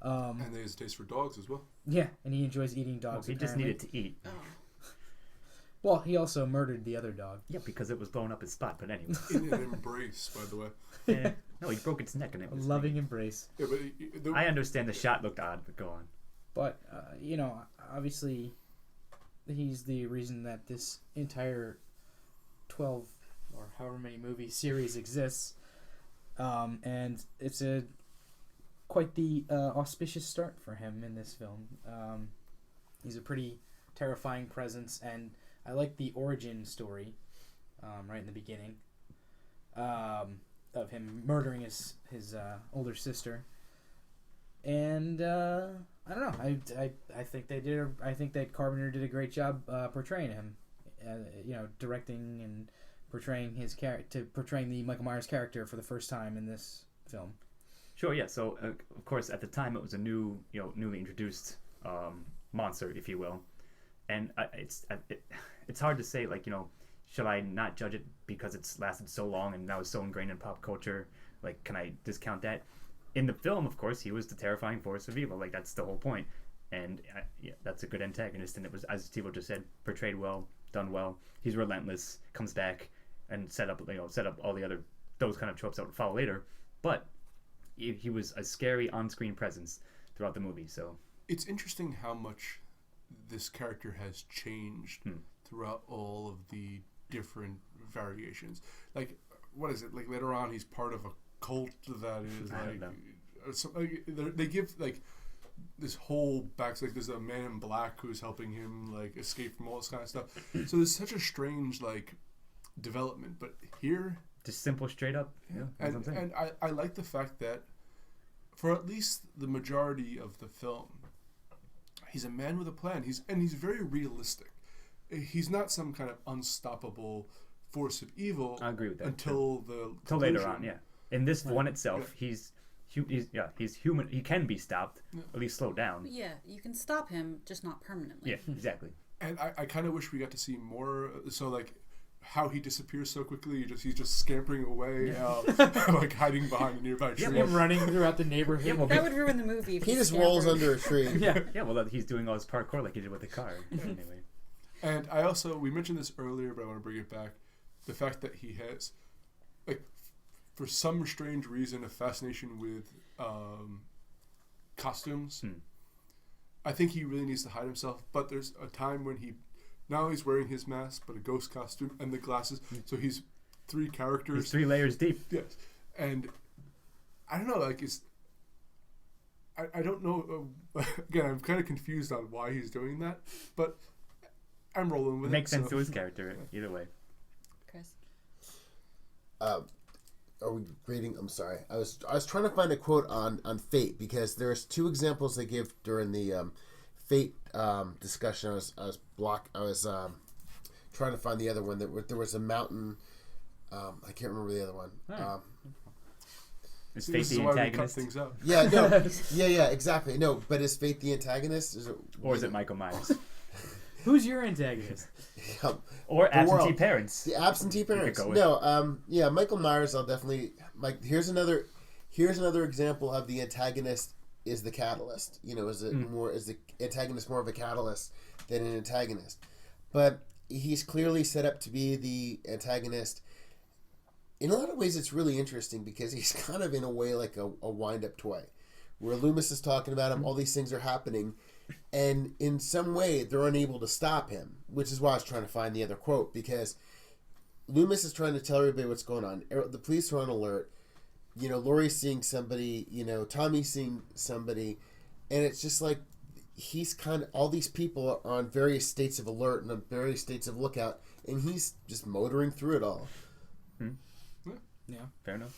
And he has a taste for dogs as well. Yeah, and he enjoys eating dogs. He just needed to eat. Oh. Well, he also murdered the other dog. Yeah, because it was blowing up his spot. But anyway, In an embrace, by the way. Yeah. No, he broke its neck and it was A loving embrace. Yeah, but I understand the shot looked odd, but go on. But obviously, he's the reason that this entire 12 or however many movie series exists, and it's quite the auspicious start for him in this film. He's a pretty terrifying presence, and I like the origin story right in the beginning of him murdering his older sister. And I don't know. I think they did. I think that Carpenter did a great job portraying him. Directing and portraying his portraying the Michael Myers character for the first time in this film. Sure, yeah. So, of course, at the time it was a newly introduced monster, if you will, and it's hard to say, like, should I not judge it because it's lasted so long and now it's so ingrained in pop culture? Like, can I discount that? In the film, of course, he was the terrifying force of evil. Like, that's the whole point, and that's a good antagonist. And it was, as Steve just said, portrayed well, done well. He's relentless, comes back, and set up all the other those kind of tropes that would follow later, but he was a scary on-screen presence throughout the movie. So it's interesting how much this character has changed throughout all of the different variations. Like, what is it? Like, later on, he's part of a cult that is they give like this whole back. Like, there's a man in black who's helping him like escape from all this kind of stuff. So there's such a strange like development. But here, just simple, straight up. Yeah, and I like the fact that for at least the majority of the film, he's a man with a plan. He's very realistic. He's not some kind of unstoppable force of evil. I agree with that. Until later on, yeah. In this one itself, he's human. He can be stopped, at least slowed down. Yeah, you can stop him, just not permanently. Yeah, exactly. And I kind of wish we got to see more. So like, how he disappears so quickly. He's just scampering away, like hiding behind a nearby tree. Him running throughout the neighborhood. Yeah, that would ruin the movie. If he just rolls under a tree. Yeah. Well, he's doing all his parkour like he did with the car. Anyway. And we mentioned this earlier, but I want to bring it back. The fact that he has, like, for some strange reason, a fascination with costumes. I think he really needs to hide himself. But there's a time when now he's wearing his mask, but a ghost costume and the glasses. So he's 3 characters. He's 3 layers deep. Yes. And I don't know, like, I don't know. Again, I'm kind of confused on why he's doing that, but I'm rolling with it. Makes sense to his character, either way. Chris? Are we grading? I'm sorry. I was trying to find a quote on Fate, because there's 2 examples they give during the Fate discussion. I was trying to find the other one. There was a mountain. I can't remember the other one. Is Fate the antagonist? Things up. Yeah, no, yeah, exactly. No, but is Fate the antagonist? Or is it Michael Myers? Who's your antagonist? Or absentee parents? The absentee parents. No, yeah, Michael Myers. I'll definitely. Here's another example of the antagonist is the catalyst. Is the antagonist more of a catalyst than an antagonist? But he's clearly set up to be the antagonist. In a lot of ways, it's really interesting because he's kind of in a way like a wind-up toy, where Loomis is talking about him. All these things are happening, and in some way, they're unable to stop him. Which is why I was trying to find the other quote, because Loomis is trying to tell everybody what's going on. The police are on alert. Laurie's seeing somebody. Tommy's seeing somebody, and it's just like he's kind of, all these people are on various states of alert and on various states of lookout, and he's just motoring through it all. Fair enough.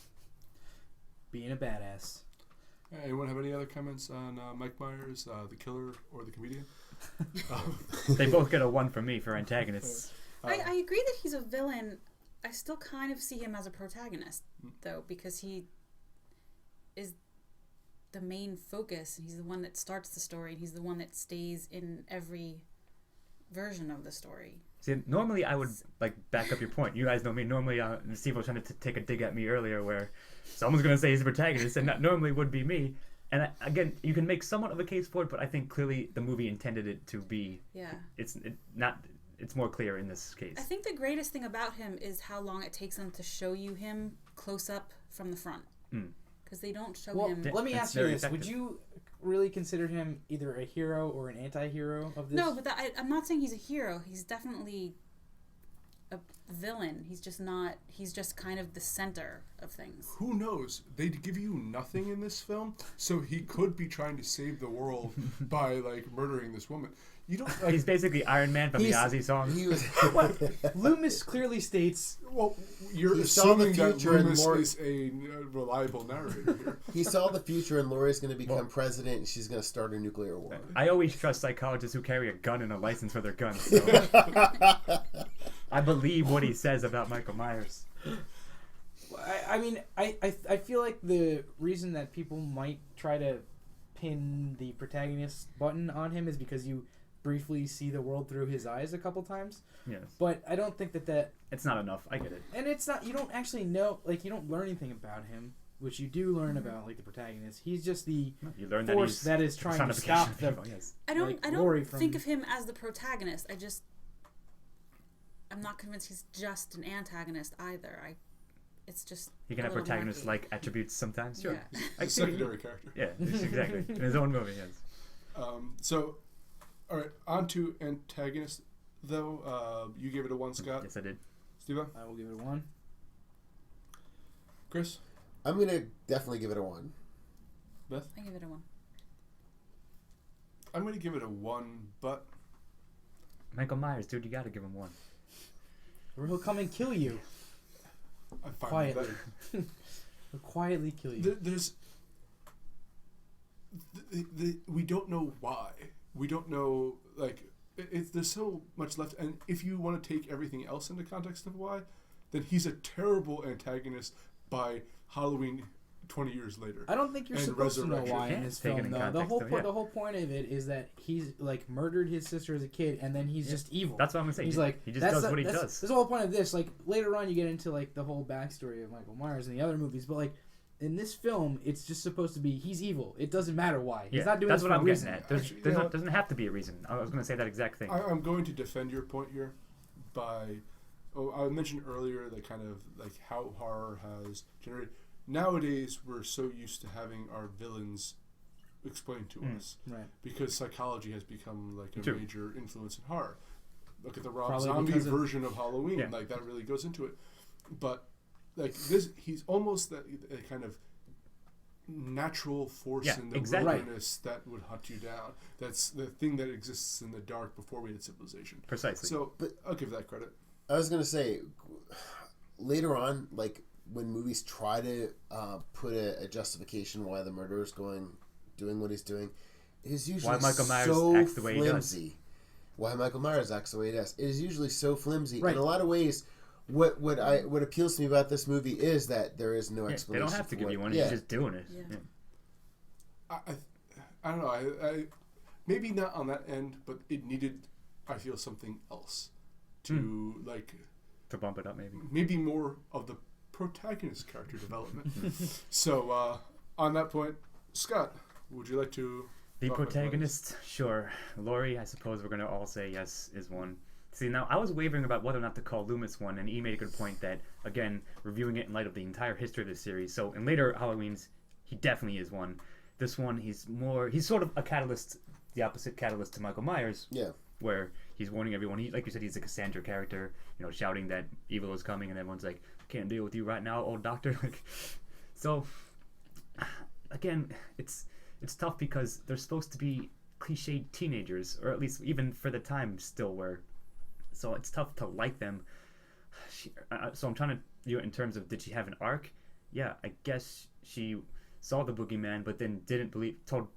Being a badass. Anyone have any other comments on Mike Myers, the killer or the comedian? They both get a 1 from me for antagonists. I agree that he's a villain. I still kind of see him as a protagonist, though, because he is the main focus. He's the one that starts the story, and he's the one that stays in every version of the story. See, normally I would back up your point. You guys know me. Normally, Steve was trying to take a dig at me earlier, where someone's going to say he's the protagonist, and that normally would be me. And again, you can make somewhat of a case for it, but I think clearly the movie intended it to be. Yeah. It's more clear in this case. I think the greatest thing about him is how long it takes them to show you him close up from the front. Because they don't show him. Let me ask you this: effective. Would you really consider him either a hero or an anti-hero of this? No, but I'm not saying he's a hero. He's definitely a villain. He's just not. He's just kind of the center of things. Who knows? They give you nothing in this film, so he could be trying to save the world by murdering this woman. You don't. He's basically Iron Man from the Ozzy song. He was. Loomis clearly states. Well, you're assuming that Loomis is a reliable narrator here. He saw the future, and Laurie's going to become president, and she's going to start a nuclear war. I always trust psychologists who carry a gun and a license for their guns. So I believe what he says about Michael Myers. I mean, I feel like the reason that people might try to pin the protagonist button on him is because you briefly see the world through his eyes a couple times. Yes. But I don't think that it's not enough. I get it. And it's not. You don't actually know. You don't learn anything about him, which you do learn about the protagonist. He's just the force that is trying to stop the. I don't think of him as the protagonist. I'm not convinced he's just an antagonist either. It's just he can have protagonist-like attributes sometimes. Sure, yeah. A secondary character. Yeah, exactly. In his own movie, yes. So, all right, on to antagonist. Though you gave it a 1, Scott. Yes, I did. Steve, I will give it a 1. Chris, I'm gonna definitely give it a 1. Beth, I give it a 1. I'm gonna give it a 1, but Michael Myers, dude, you got to give him 1. Or he'll come and kill you. I'm fine Quietly. with that. He'll quietly kill you. We don't know why. We don't know, there's so much left. And if you want to take everything else into context of why, then he's a terrible antagonist by Halloween 20 years later. I don't think you're supposed to know why in this film, though. The whole point of it is that he's murdered his sister as a kid, and then he's just evil. That's what I'm saying. He's he just does what he does. That's the whole point of this. Later on, you get into the whole backstory of Michael Myers in the other movies, but in this film, it's just supposed to be he's evil. It doesn't matter why. He's not doing that's this what for I'm a reason. getting at. There doesn't have to be a reason. I was going to say that exact thing. I'm going to defend your point here by, I mentioned earlier that kind of how horror has generated. Nowadays, we're so used to having our villains explained to us, right? Because psychology has become a True. major influence in horror. Look at the Rob Zombie version of Halloween; that really goes into it. But this, he's almost a kind of natural force in the wilderness that would hunt you down. That's the thing that exists in the dark before we had civilization. Precisely. So, but I'll give that credit. I was gonna say later on, when movies try to put a justification why the murderer's doing what he's doing, it is usually why Michael Myers so acts the way flimsy. He does. Why Michael Myers acts the way he does. It is usually so flimsy. Right. In a lot of ways, what appeals to me about this movie is that there is no explanation. They don't have to give you one. Yeah. He's just doing it. Yeah. I don't know. I maybe not on that end, but it needed, I feel, something else to to bump it up, maybe. Maybe more of the protagonist character development. So on that point, Scott, would you like to the protagonist? Sure. Laurie, I suppose we're gonna all say yes is 1. See, now I was wavering about whether or not to call Loomis 1, and he made a good point that, again, reviewing it in light of the entire history of the series. So in later Halloweens, he definitely is 1. This one, he's sort of a catalyst, the opposite catalyst to Michael Myers. Yeah. Where he's warning everyone. He, like you said, he's a Cassandra character, shouting that evil is coming, and everyone's like, I can't deal with you right now, old doctor. So, again, it's tough because they're supposed to be cliched teenagers, or at least even for the time still were. So it's tough to like them. So I'm trying to in terms of did she have an arc? Yeah, I guess she saw the boogeyman, but then didn't believe. Told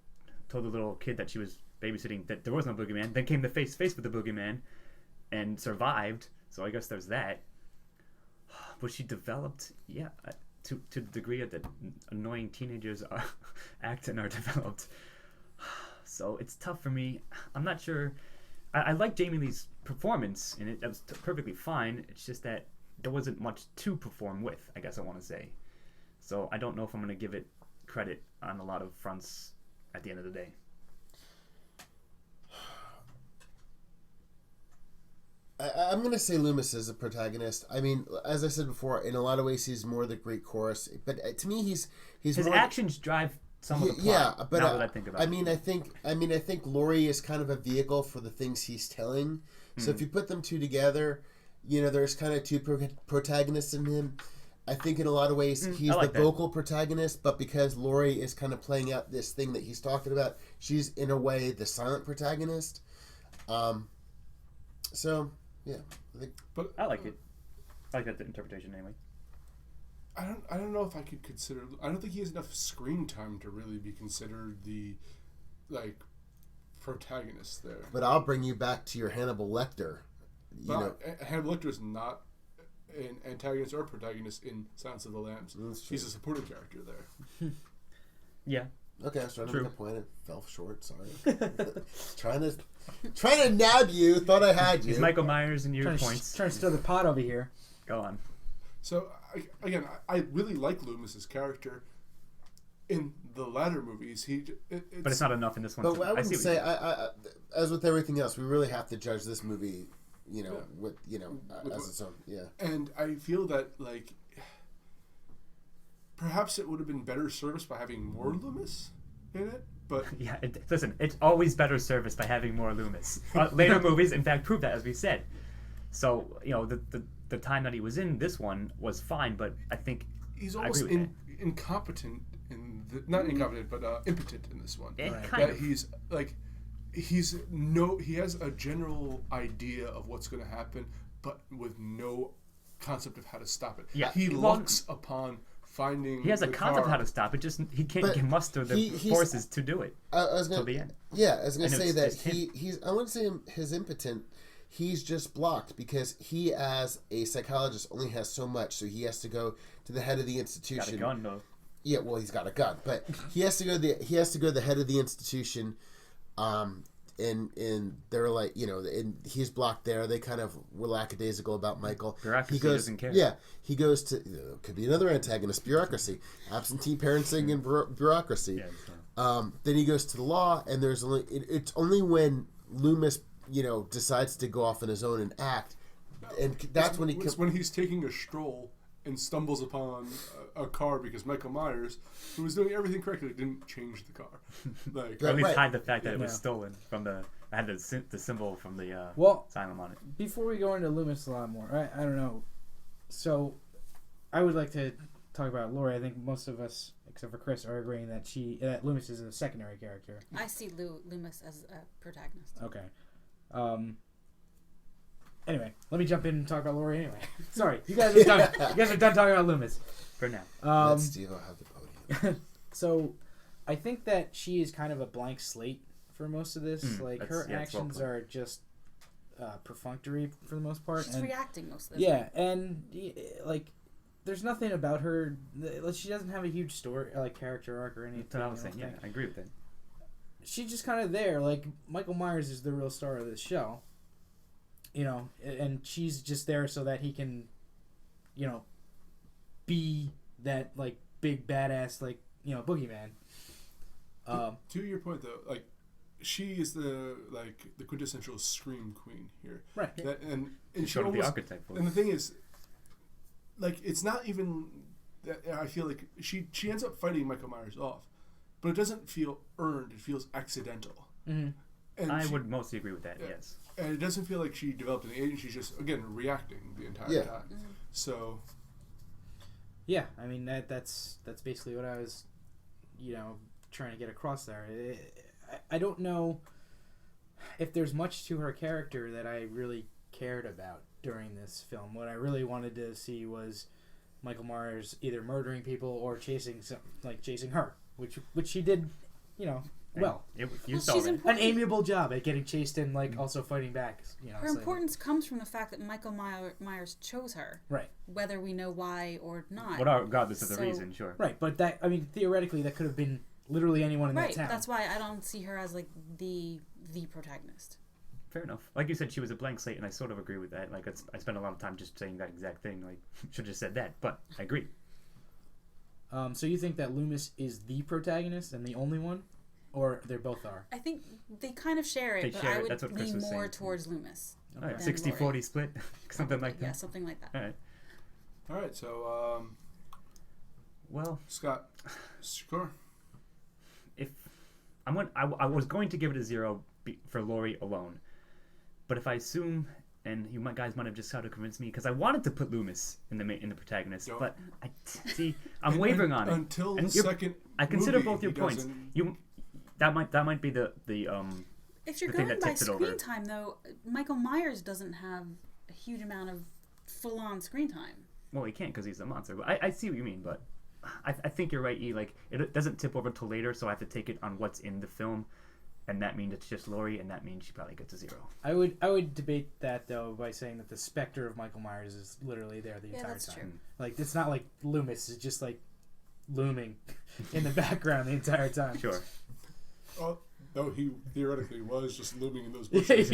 the little kid that she was babysitting that there was no boogeyman. Then came to face with the boogeyman, and survived. So I guess there's that. Was she developed? Yeah, to the degree that annoying teenagers act and are developed. So it's tough for me. I'm not sure. I like Jamie Lee's performance, and it was perfectly fine. It's just that there wasn't much to perform with, I guess I want to say. So I don't know if I'm going to give it credit on a lot of fronts at the end of the day. I'm going to say Loomis is a protagonist. I mean, as I said before, in a lot of ways he's more the great chorus. But to me, he's his more actions drive some of the plot. Yeah, but now that I think about it. I think Laurie is kind of a vehicle for the things he's telling. So if you put them two together, there's kind of two protagonists in him. I think in a lot of ways he's the vocal protagonist, but because Laurie is kind of playing out this thing that he's talking about, she's in a way the silent protagonist. So yeah, but I like it. I like that interpretation anyway. I don't know if I could consider. I don't think he has enough screen time to really be considered the protagonist there. But I'll bring you back to your Hannibal Lecter. Hannibal Lecter is not an antagonist or protagonist in Silence of the Lambs. He's a supporting character there. Yeah. Okay, I was trying to make a point. It fell short. Sorry. trying to nab you. Thought I had you. He's Michael Myers and your points. Trying to stir the pot over here. Go on. So I really like Loomis's character in the latter movies. But it's not enough in this one. But I would say, as with everything else, we really have to judge this movie, as its own. Yeah. And I feel that perhaps it would have been better serviced by having more Loomis in it. But yeah, listen, it's always better serviced by having more Loomis. Later movies, in fact, prove that, as we said. So the time that he was in this one was fine, but I think he's almost incompetent not incompetent, but impotent in this one. He has a general idea of what's going to happen, but with no concept of how to stop it. Yeah, he looks upon finding. He has a concept of how to stop it. Just he can't muster the forces to do it. Till the end. Yeah, I was going to say that he's. I wouldn't say his impotent. He's just blocked because he, as a psychologist, only has so much. So he has to go to the head of the institution. Got a gun, though. Yeah, well, he's got a gun, but he has to go. He has to go to the head of the institution, and they're and he's blocked there. They kind of were lackadaisical about Michael. Bureaucracy doesn't care. Yeah, he goes to could be another antagonist. Bureaucracy, absentee parenting, and bureaucracy. Yeah, then he goes to the law, and there's only it's only when Loomis decides to go off on his own and act, and that's when when he's taking a stroll and stumbles upon a car because Michael Myers, who was doing everything correctly, didn't change the car. Or at least hide the fact that it was stolen from the symbol from the asylum on it. Before we go into Loomis a lot more, I don't know. So I would like to talk about Laurie. I think most of us, except for Chris, are agreeing that Loomis is a secondary character. I see Loomis as a protagonist. Okay. Anyway, let me jump in and talk about Laurie anyway. Sorry, you guys are done. You guys are done talking about Loomis for now. Let Steve have the podium. So, I think that she is kind of a blank slate for most of this. Her actions are just perfunctory for the most part. She's reacting most of the time. Yeah, and there's nothing about her. She doesn't have a huge story, character arc or anything. That's what I was saying. Yeah, I agree with that. She's just kind of there. Michael Myers is the real star of this show. And she's just there so that he can, be that big badass boogeyman. To your point though, she is the quintessential scream queen here, right? And she almost, the archetype. And the thing is, it's not even that I feel like she ends up fighting Michael Myers off, but it doesn't feel earned. It feels accidental. Mm-hmm. And I would mostly agree with that. Yeah. Yes. And it doesn't feel like she developed an agent. She's just, again, reacting the entire time. Mm-hmm. So. Yeah, I mean that's basically what I was, trying to get across there. I don't know if there's much to her character that I really cared about during this film. What I really wanted to see was, Michael Myers either murdering people or chasing her, which she did, well. You saw that. An amiable job at getting chased and also fighting back. Her importance comes from the fact that Michael Myers chose her, right? Whether we know why or not. Regardless of the reason, sure. Right, but theoretically, that could have been literally anyone in that town. Right, that's why I don't see her as like the protagonist. Fair enough. Like you said, she was a blank slate, and I sort of agree with that. Like, I spent a lot of time just saying that exact thing. Like, should have just said that, but I agree. So you think that Loomis is the protagonist and the only one? Or they both are? I think they kind of share it, but I would lean more towards Loomis. All right, 60-40 split, something like that. Yeah, something like that. All right. So, well, Scott, score. If I was going to give it a 0 for Laurie alone, but if I assume, and you guys might have just tried to convince me, because I wanted to put Loomis in the protagonist, but I'm wavering on it until the second. I consider both your points. That might be the if you're going by screen time, though, Michael Myers doesn't have a huge amount of full-on screen time. Well, he can't because he's a monster. But I see what you mean, but I think you're right, E. Like, it doesn't tip over till later, so I have to take it on what's in the film, and that means it's just Laurie, and that means she probably gets a 0. I would debate that, though, by saying that the specter of Michael Myers is literally there the entire time. True. Like, it's not like Loomis is just like looming in the background the entire time. Sure. Though he theoretically was just looming in those bushes.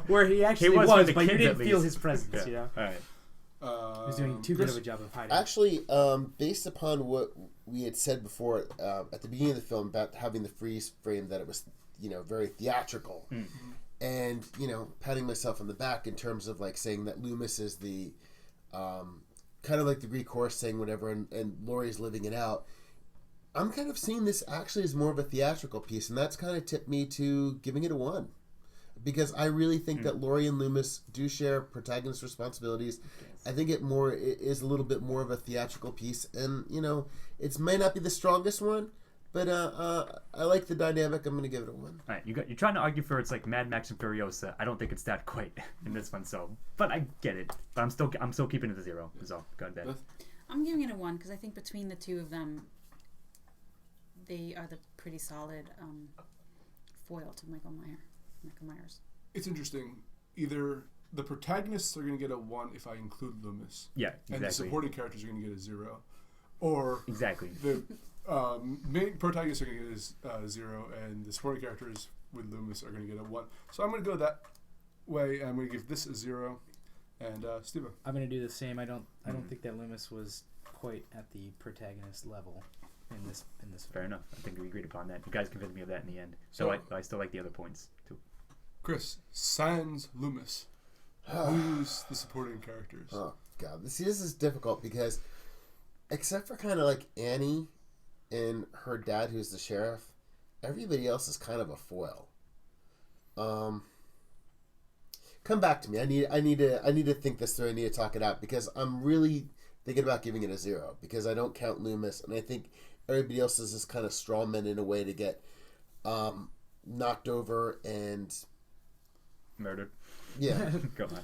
Where he actually was, but you didn't feel his presence, All right. He was doing too good of a job of hiding. Actually, based upon what we had said before at the beginning of the film about having the freeze frame, that it was, very theatrical, and patting myself on the back in terms of like saying that Loomis is the kind of like the Greek horse saying whatever, and Laurie's living it out. I'm kind of seeing this actually as more of a theatrical piece, and that's kind of tipped me to giving it a 1. Because I really think that Laurie and Loomis do share protagonist responsibilities. I think it is a little bit more of a theatrical piece, and it may not be the strongest one, but I like the dynamic. I'm going to give it a 1. All right, you're trying to argue for it's like Mad Max and Furiosa. I don't think it's that quite in this one, but I get it. But I'm still keeping it a 0. Is all. Go ahead, Beth. I'm giving it a 1 because I think between the two of them, they are the pretty solid foil to Michael Myers. It's interesting. Either the protagonists are going to get a 1 if I include Loomis. Yeah, exactly. And the supporting characters are going to get a 0. Or exactly. The main protagonists are going to get a 0, and the supporting characters with Loomis are going to get a 1. So I'm going to go that way, and I'm going to give this a 0. And Steve, I'm going to do the same. I don't think that Loomis was quite at the protagonist level in this film. Fair enough. I think we agreed upon that. You guys convinced me of that in the end. So I still like the other points too. Chris, sans Loomis, who's the supporting characters? Oh God, this is difficult because, except for kind of like Annie and her dad, who's the sheriff, everybody else is kind of a foil. Come back to me. I need to think this through. I need to talk it out because I'm really thinking about giving it a 0 because I don't count Loomis, and I think everybody else is just kind of straw men in a way to get knocked over and murdered. Yeah. Go on.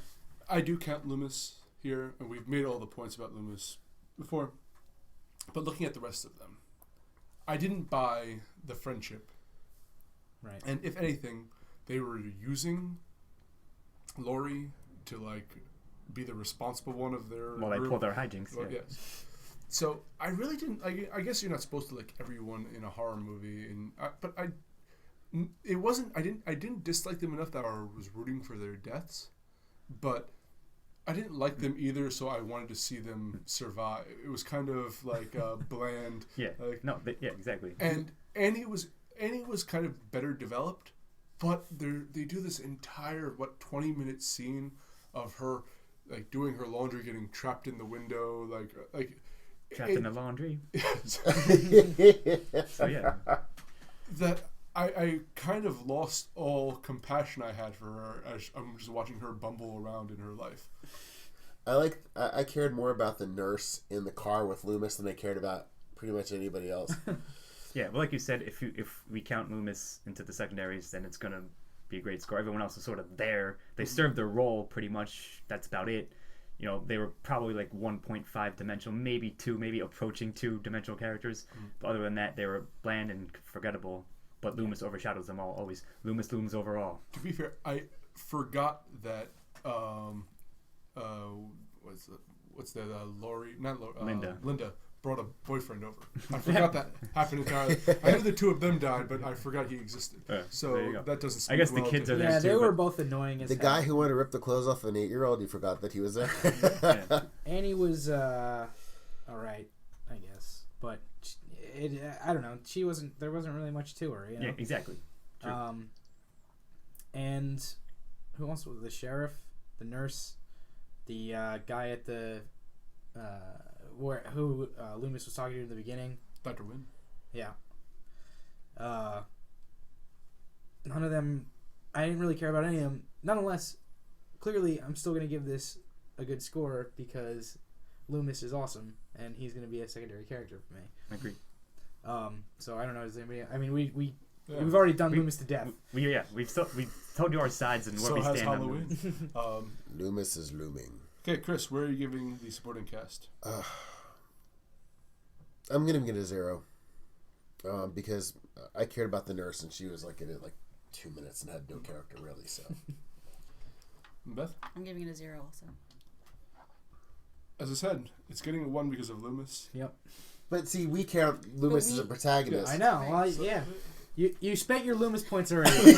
I do count Loomis here, and we've made all the points about Loomis before. But looking at the rest of them, I didn't buy the friendship. Right. And if anything, they were using Laurie to be the responsible one of their they pull their hijinks. Well, yeah. Yes. So I really didn't. I guess you're not supposed to like everyone in a horror movie, but it wasn't. I didn't dislike them enough that I was rooting for their deaths, but I didn't like them either. So I wanted to see them survive. It was kind of like bland. Yeah. Yeah. Exactly. And Annie was kind of better developed, but they do this entire 20-minute scene of her doing her laundry, getting trapped in the window, trapped in the laundry. So yeah, that I kind of lost all compassion I had for her as I'm just watching her bumble around in her life. I cared more about the nurse in the car with Loomis than I cared about pretty much anybody else. Yeah, well, like you said, if we count Loomis into the secondaries, then it's gonna be a great score. Everyone else is sort of there. They serve their role pretty much. That's about it. you know, they were probably like 1.5 dimensional, maybe 2, maybe approaching 2-dimensional characters. But other than that, they were bland and forgettable. But Loomis overshadows them all always. Loomis looms over all. To be fair, I forgot that. What's that? Lori, not Lori. Linda brought a boyfriend over. I forgot that happened entirely. I knew the two of them died, but I forgot he existed. So that doesn't speak I guess well the kids to are there Yeah, too. they were both annoying as The hell. guy who wanted to rip the clothes off an 8-year-old, you forgot that he was there. Annie was all right, I guess, but I don't know. She wasn't. There wasn't really much to her. You know? Yeah, exactly. True. And who else was the sheriff, the nurse, the guy at the who Loomis was talking to in the beginning? Dr. Wynn. Yeah. None of them. I didn't really care about any of them. Nonetheless, clearly, I'm still going to give this a good score because Loomis is awesome, and he's going to be a secondary character for me. I agree. So I don't know. Does anybody? I mean, we've already done Loomis to death. We've told you our sides and where we stand on Halloween. Loomis is looming. Okay, Chris, where are you giving the supporting cast? I'm gonna give it a 0 because I cared about the nurse and she was like in it like 2 minutes and had no character really. So, Beth, I'm giving it a 0 also. as I said, it's getting a 1 because of Loomis. Yep. but see, we count Loomis as a protagonist. I know. Right. Well, yeah. You spent your Loomis points already.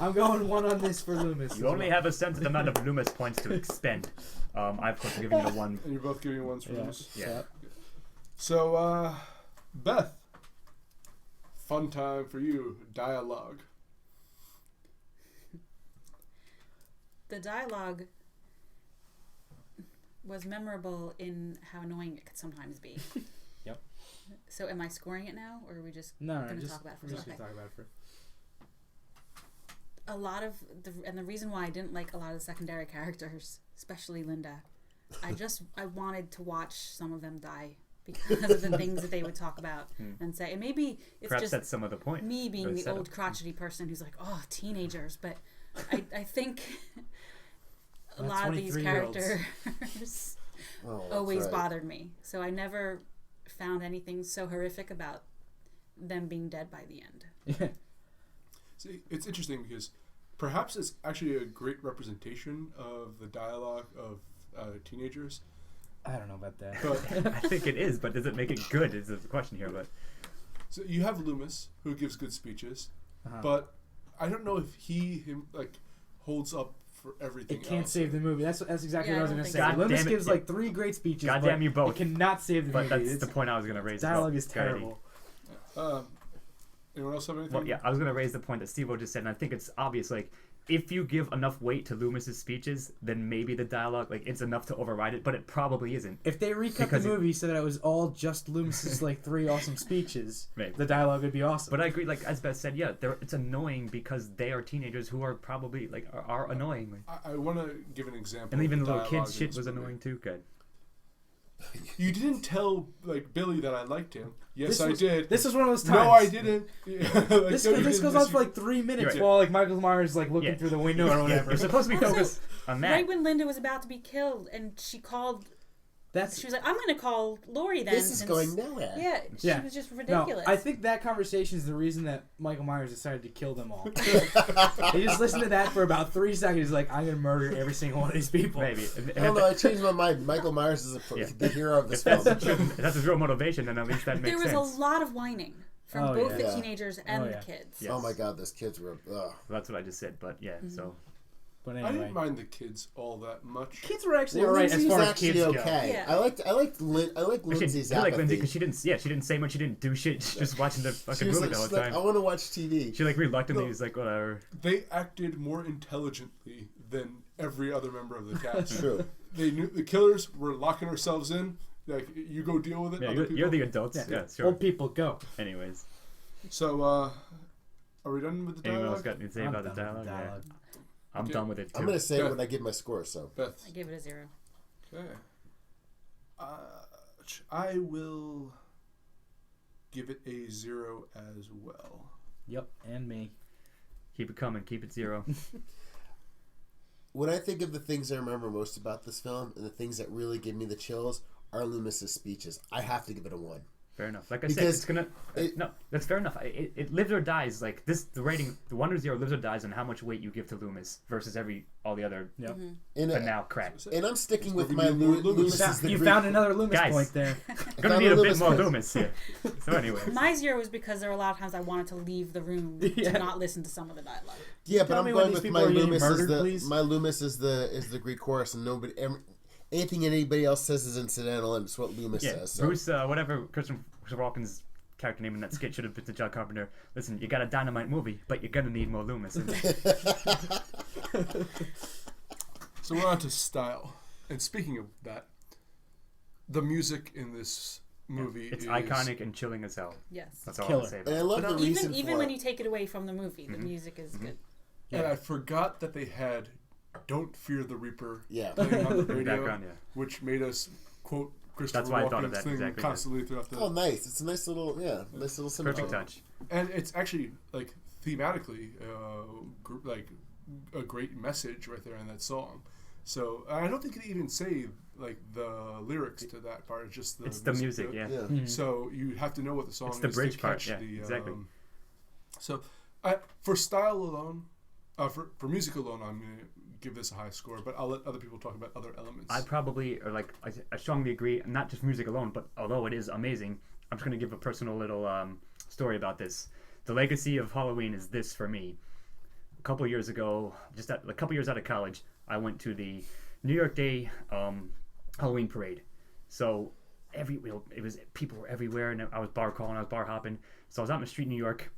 I'm going 1 on this for Loomis. You only have a certain amount of Loomis points to expend. I've of course given it a 1. And you're both giving 1s for Loomis? Yeah. So, Beth, fun time for you. Dialogue. The dialogue was memorable in how annoying it could sometimes be. Yep. So am I scoring it now, or are we just No, going to just talk about it we're for a just second? gonna talk about it for. A lot of the reason why I didn't like a lot of the secondary characters, especially Linda, I wanted to watch some of them die because of the things that they would talk about and say. And maybe it's Perhaps just that's some of the point. me being the setup. old crotchety person who's like, oh, teenagers. But I think a lot of these 23-year-olds. characters always bothered me. So I never found anything so horrific about them being dead by the end. Yeah. See, it's interesting because perhaps it's actually a great representation of the dialogue of teenagers. I don't know about that. But I think it is, but does it make it good? Is the question here. But so you have Loomis, who gives good speeches, but I don't know if him holds up for everything. It can't else. save the movie. That's exactly Yeah, what I was I going don't to say. think so. Loomis God damn it, gives yeah. like 3 great speeches. God but damn you both. It cannot save the but movie. that's the point I was going to raise. Dialogue as is well. terrible. Anyone else have anything? Well, yeah, I was going to raise the point that Steve-O just said, and I think it's obvious. Like, if you give enough weight to Loomis's speeches, then maybe the dialogue, it's enough to override it, but it probably isn't. If they recut Because the movie so that it was all just Loomis's 3 awesome speeches, Maybe. the dialogue would be awesome. But I agree, as Beth said, yeah, it's annoying because they are teenagers who are probably, are annoying. I want to give an example. And even of the little dialogue kids in shit this was movie. annoying too. Good. You didn't tell Billy that I liked him. Yes, I was- did. This was one of those times. No, I didn't. This goes on for 3 minutes You're while Michael Myers looking Yeah. through the window or whatever. We're supposed to be Also, focused on that. Right when Linda was about to be killed, and she was like, I'm going to call Lori then. This is going nowhere. Yeah, she Yeah. was just No, ridiculous. I think that conversation is the reason that Michael Myers decided to kill them all. He just listened to that for about 3 seconds. He's like, I'm going to murder every single one of these people. Maybe. I don't know. I changed my mind. Michael Myers is the hero of this film. If that's his real motivation, then at least that makes there was sense. a lot of whining from Oh, both yeah. the Yeah. teenagers and Oh, the yeah. kids. Yes. Oh my God, those kids were. Ugh. That's what I just said, but yeah, so. But I anyway, didn't mind the kids all that much. kids were actually Well, alright as Lindsay's far as actually kids go. okay. Yeah. I liked Lindsay's I like apathy. Lindsay because she didn't say much, she didn't do shit, she's just watching the She fucking was movie the whole she's like, time. I want to watch TV. She reluctantly No. was like, whatever. They acted more intelligently than every other member of the cast. True. They knew the killers were locking ourselves in. Like, you go deal with it. Yeah, other people. you're the adults. Yeah, sure. Old people go. Anyways, So, are we done with the anyone else dialogue? got anything to say about the dialogue? Yeah. I'm Okay. done with it too. I'm gonna say Beth. when I give my score. So Beth. I gave it a 0. Okay. I will give it a 0 as well. Yep, and me. Keep it coming, keep it 0. when I think of the things I remember most about this film and the things that really give me the chills are Loomis's speeches. I have to give it a 1. Fair enough. Like I said, it's gonna. No, that's fair enough. It lives or dies. Like this, the rating, the 1 or 0 lives or dies on how much weight you give to Loomis versus all the other. Yeah. Banal crap. And I'm sticking with my Loomis. You found another Loomis Guys, point there. Gonna need a bit more Loomis here. So anyway. My 0 was because there were a lot of times I wanted to leave the room to not listen to some of the dialogue. Yeah, but I'm going with my Loomis murdered, my Loomis is the Greek chorus, and anything anybody else says is incidental, and it's what Loomis says. So. Bruce, whatever Christopher Walken's character name in that skit should have been to John Carpenter. Listen, you got a dynamite movie, but you're gonna need more Loomis. So we're on to style, and speaking of that, the music in this movie it's is iconic and chilling as hell. Yes, that's all I'm saying. And I love the reason even when you take it away from the movie, the music is good. And I forgot that they had "Don't Fear the Reaper" playing on the radio, background, which made us quote Christopher That's why I thought of Walken's that thing exactly. constantly throughout the. Oh, nice! It's a nice little symmetry. Perfect touch. And it's actually like thematically, like a great message right there in that song. So I don't think they even say like the lyrics to that part. It's just the music. Yeah. So you have to know what the song is. It's the bridge to part. catch Yeah, the, exactly. So for style alone, for music alone, I'm gonna give this a high score. But I'll let other people talk about other elements. I probably I strongly agree. Not just music alone, but although it is amazing, I'm just gonna give a personal little story about this. The legacy of Halloween is this for me. A couple years ago, a couple years out of college, I went to the New York Day Halloween parade. So it was people were everywhere, and I was bar crawling, I was bar hopping. So I was out in the street in New York.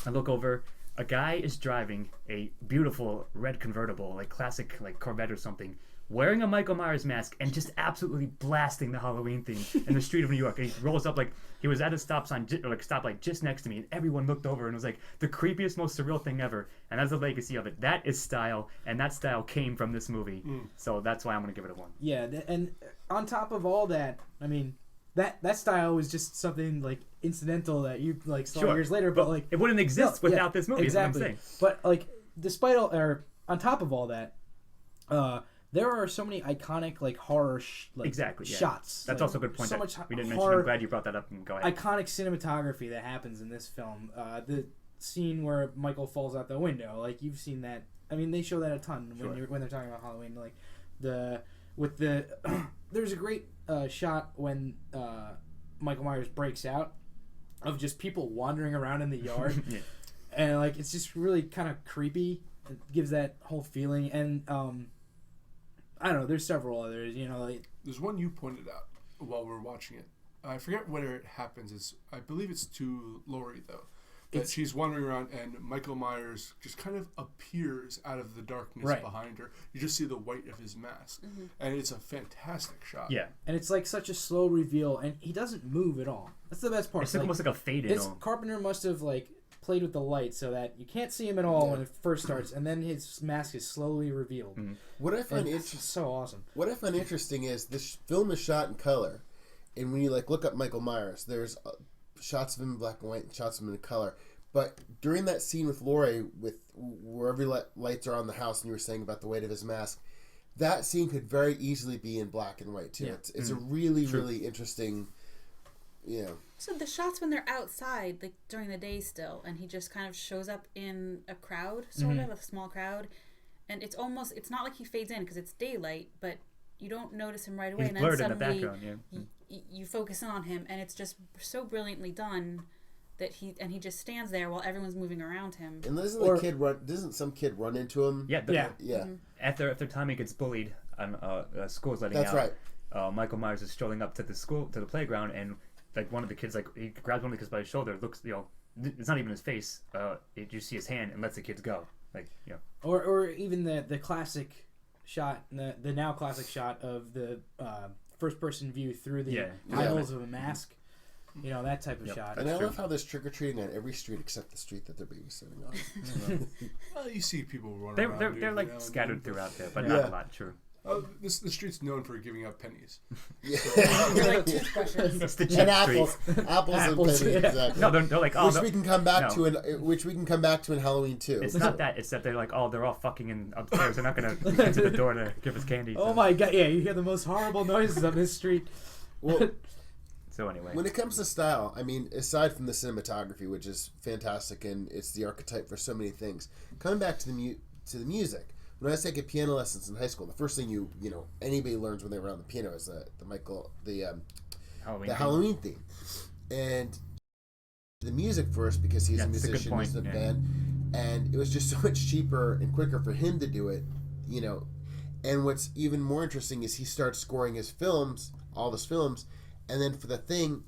I look over. A guy is driving a beautiful red convertible, like classic, like Corvette or something, wearing a Michael Myers mask and just absolutely blasting the Halloween theme in the street of New York. And he rolls up like he was at a stoplight just next to me, and everyone looked over and it was like the creepiest, most surreal thing ever. And that's the legacy of it. That is style, and that style came from this movie. So that's why I'm gonna give it a 1. Yeah, and on top of all that, I mean, that style was just something like incidental that you like saw years later, but like it wouldn't exist without this movie. Exactly. Is what I'm saying. But like, despite all, or on top of all that, there are so many iconic like horror shots. That's also a good point. So that much we didn't mention. I'm glad you brought that up. And go ahead. Iconic cinematography that happens in this film. The scene where Michael falls out the window, like you've seen that. I mean, they show that a ton when they're talking about Halloween. Like there's a great shot when Michael Myers breaks out of just people wandering around in the yard, and like it's just really kind of creepy. It gives that whole feeling, and I don't know. There's several others, like there's one you pointed out while we're watching it. I forget where it happens. I believe it's to Laurie though. That she's wandering around and Michael Myers just kind of appears out of the darkness behind her. You just see the white of his mask. And it's a fantastic shot. Yeah. And it's like such a slow reveal, and he doesn't move at all. That's the best part. It's almost like a fade-in. Carpenter must have like played with the light so that you can't see him at all when it first starts, and then his mask is slowly revealed. What I find so awesome. What I find interesting is this film is shot in color, and when you like look up Michael Myers, there's shots of him in black and white and shots of him in color. But during that scene with Laurie, with where every lights are on the house, and you were saying about the weight of his mask, that scene could very easily be in black and white too. Yeah. It's a really really interesting, So the shots when they're outside, like during the day still, and he just kind of shows up in a crowd, sort of a small crowd, and it's not like he fades in because it's daylight, but you don't notice him right away, He's and then blurred suddenly in the background, you focus in on him, and it's just so brilliantly done. That he just stands there while everyone's moving around him. And doesn't some kid run into him? Yeah. After Tommy gets bullied and school's letting out. That's right. Michael Myers is strolling up to the playground, and like one of the kids, like he grabs one of the kids by his shoulder, looks, it's not even his face. You see his hand and lets the kids go, Or even the classic shot, the now classic shot of the first person view through the eyeholes of a mask. That type of shot. And I love how there's trick-or-treating on every street except the street that they're babysitting on. Well, you see people running around. They're like scattered throughout there, but not a lot, true. The street's known for giving out pennies. Yeah. They're like toothbrushes. It's the cheap And street. apples and pennies. yeah. Exactly. No, they're like, oh, which we can come back no. to in Halloween too. It's not that. It's that they're like, oh, they're all fucking in upstairs. They're not gonna answer the door to give us candy. Oh so. my god! Yeah, you hear the most horrible noises on this street. Well, So anyway, when it comes to style, I mean, aside from the cinematography, which is fantastic and it's the archetype for so many things, coming back to the music. When I was taking piano lessons in high school, the first thing you know anybody learns when they're around the piano is the Halloween theme, and the music first because he's a musician, he's in a band, and it was just so much cheaper and quicker for him to do it, you know. And what's even more interesting is he starts scoring his films, all his films, and then for the thing,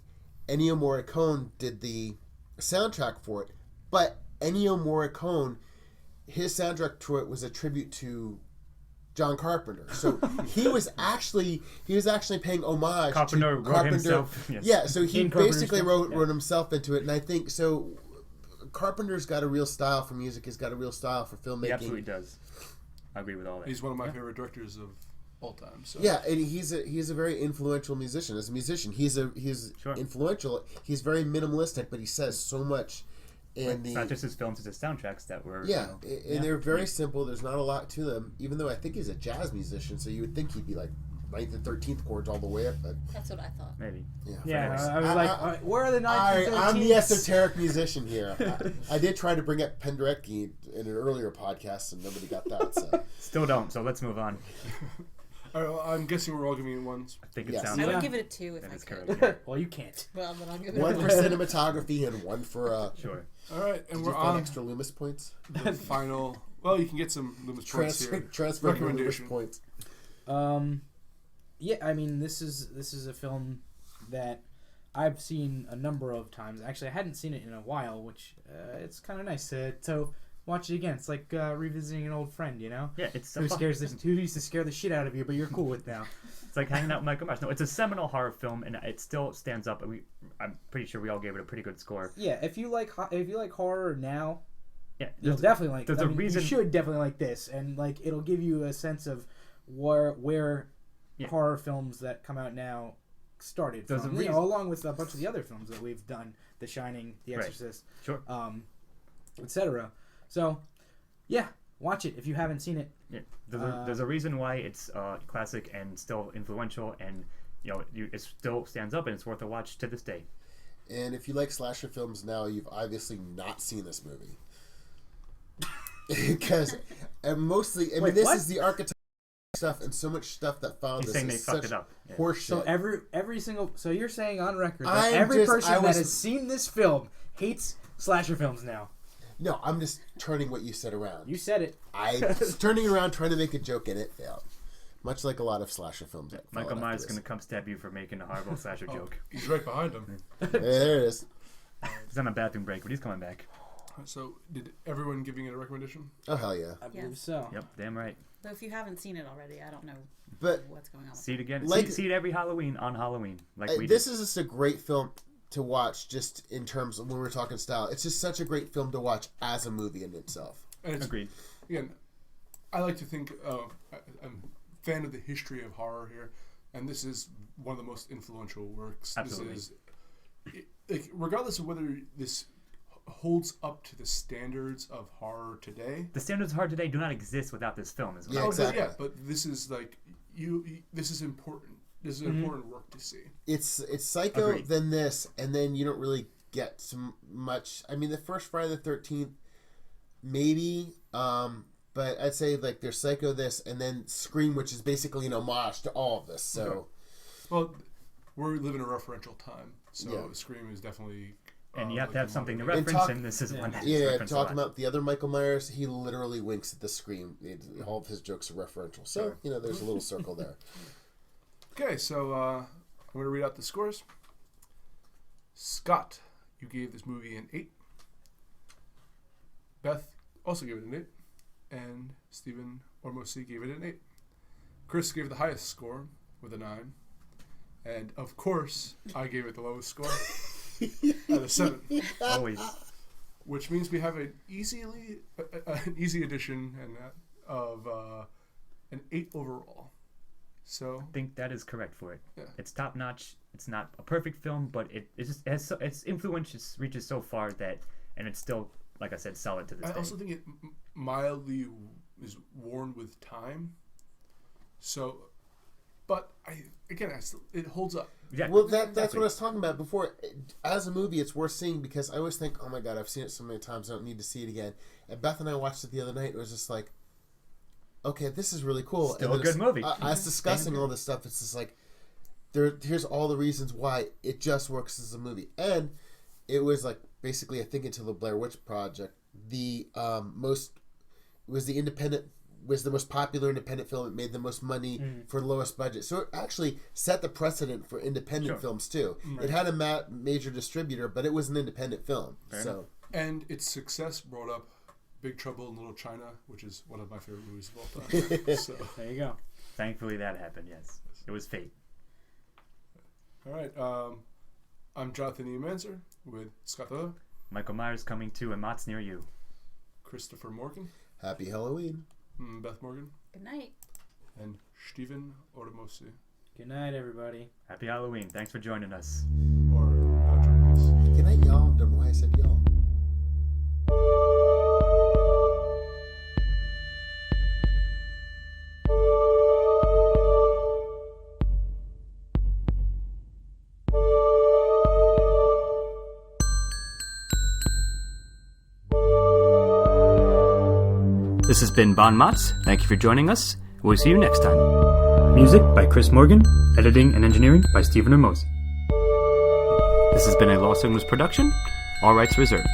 Ennio Morricone did the soundtrack for it, but Ennio Morricone, his soundtrack to it was a tribute to John Carpenter. So he was actually paying homage Carpenter to wrote Carpenter. himself. Yes. Yeah, so he basically wrote yeah. himself into it, and I think so. Carpenter's got a real style for music. He's got a real style for filmmaking. He absolutely does. I agree with all that. He's one of my favorite directors of all time. So. Yeah, and he's a very influential musician. As a musician, he's Sure. influential. He's very minimalistic, but he says so much. It's not just his films, it's his soundtracks that were... Yeah, and they're very simple. There's not a lot to them, even though I think he's a jazz musician, so you would think he'd be like 9th and 13th chords all the way up. But That's what I thought. Maybe. Yeah, I was like, where are the 9th and 13th? I'm the esoteric musician here. I did try to bring up Penderecki in an earlier podcast, and nobody got that. So. Still don't, so let's move on. All right, well, I'm guessing we're all giving it ones. I think it Yes. sounds I like would give it a 2 if I that is could. correct. Yeah. Well, you can't. Well, then I'll give it One a for cinematography and one for Sure. All right, and did we're you find on extra Loomis points. the final. Well, you can get some Loomis points here. Transfer Loomis Recommendation. points. Yeah, I mean, this is a film that I've seen a number of times. Actually, I hadn't seen it in a while, which it's kind of nice to watch it again. It's like revisiting an old friend, you know? Yeah, it's who used to scare the shit out of you, but you're cool with now. It's like hanging out with Michael Myers. No, it's a seminal horror film, and it still stands up. I'm pretty sure we all gave it a pretty good score. Yeah, if you like horror now, yeah, you'll definitely like. There's a reason you should definitely like this, and like it'll give you a sense of where horror films that come out now started from. You know, along with a bunch of the other films that we've done, The Shining, The Exorcist, sure, etc. So, yeah, watch it if you haven't seen it. Yeah, there's a reason why it's classic and still influential, and you know it still stands up and it's worth a watch to this day. And if you like slasher films now, you've obviously not seen this movie. Because mostly, I mean, this is the archetype stuff and so much stuff that followed He's this saying is they fucked such it up. Yeah. horseshit. So every single, so you're saying on record that every person that has seen this film hates slasher films now. No, I'm just turning what you said around. You said it. I was turning around trying to make a joke and it failed. Much like a lot of slasher films. Michael Myers is going to come stab you for making a horrible slasher joke. He's right behind him. There it is. He's on a bathroom break, but he's coming back. So, did everyone giving it a recommendation? Oh, hell yeah. I believe so. Yep, damn right. Though if you haven't seen it already, I don't know what's going on. See it again. Like, see it every Halloween on Halloween. Like we this did. is just a great film to watch just in terms of when we're talking style. It's just such a great film to watch as a movie in itself. Agreed. Again, I like to think I'm a fan of the history of horror here, and this is one of the most influential works. Absolutely. This is, regardless of whether this holds up to the standards of horror today. The standards of horror today do not exist without this film as well. Yeah, exactly. But this is like this is important. This is an important work to see. It's Psycho, then this, and then you don't really get so much. I mean, the first Friday the 13th, maybe, but I'd say like there's Psycho, this, and then Scream, which is basically an homage to all of this. So, well, we're living a referential time, so Scream is definitely. And you have to have something to reference, and this is one that is referenced talking about the other Michael Myers, he literally winks at the Scream. All of his jokes are referential. So, there's a little circle there. Okay, so I'm going to read out the scores. Scott, you gave this movie an 8. Beth also gave it an 8. And Stephen Ormosi gave it an 8. Chris gave it the highest score with a 9. And, of course, I gave it the lowest score at a 7. Always. Which means we have an easy addition and of an 8 overall. So I think that is correct for it. Yeah. It's top notch. It's not a perfect film, but it has its influence reaches so far that, and it's still, like I said, solid to this day. I also think it mildly is worn with time. So, but it holds up. Yeah. Well, that's what I was talking about before. As a movie, it's worth seeing because I always think, oh my god, I've seen it so many times, I don't need to see it again. And Beth and I watched it the other night. It was just like, okay, this is really cool. Still a good movie. I was discussing all this stuff. It's just like, here's all the reasons why it just works as a movie. And it was like, basically, I think until the Blair Witch Project, the most popular independent film. It made the most money for the lowest budget. So it actually set the precedent for independent films too. Right. It had a major distributor, but it was an independent film. And its success brought up Big Trouble in Little China, which is one of my favorite movies of all time. So there you go. Thankfully that happened, yes. It was fate. All right. I'm Jonathan E. Manzer with Scott Thurlow. Michael Myers coming to a MOTS near you. Christopher Morgan. Happy Halloween. Beth Morgan. Good night. And Steven Ordemosi. Good night, everybody. Happy Halloween. Thanks for joining us. Or not joining us. Good night, y'all. Don't know why I said y'all. This has been Bon Mots. Thank you for joining us. We'll see you next time. Music by Chris Morgan. Editing and engineering by Stephen Hermosi. This has been a Los Angeles production. All rights reserved.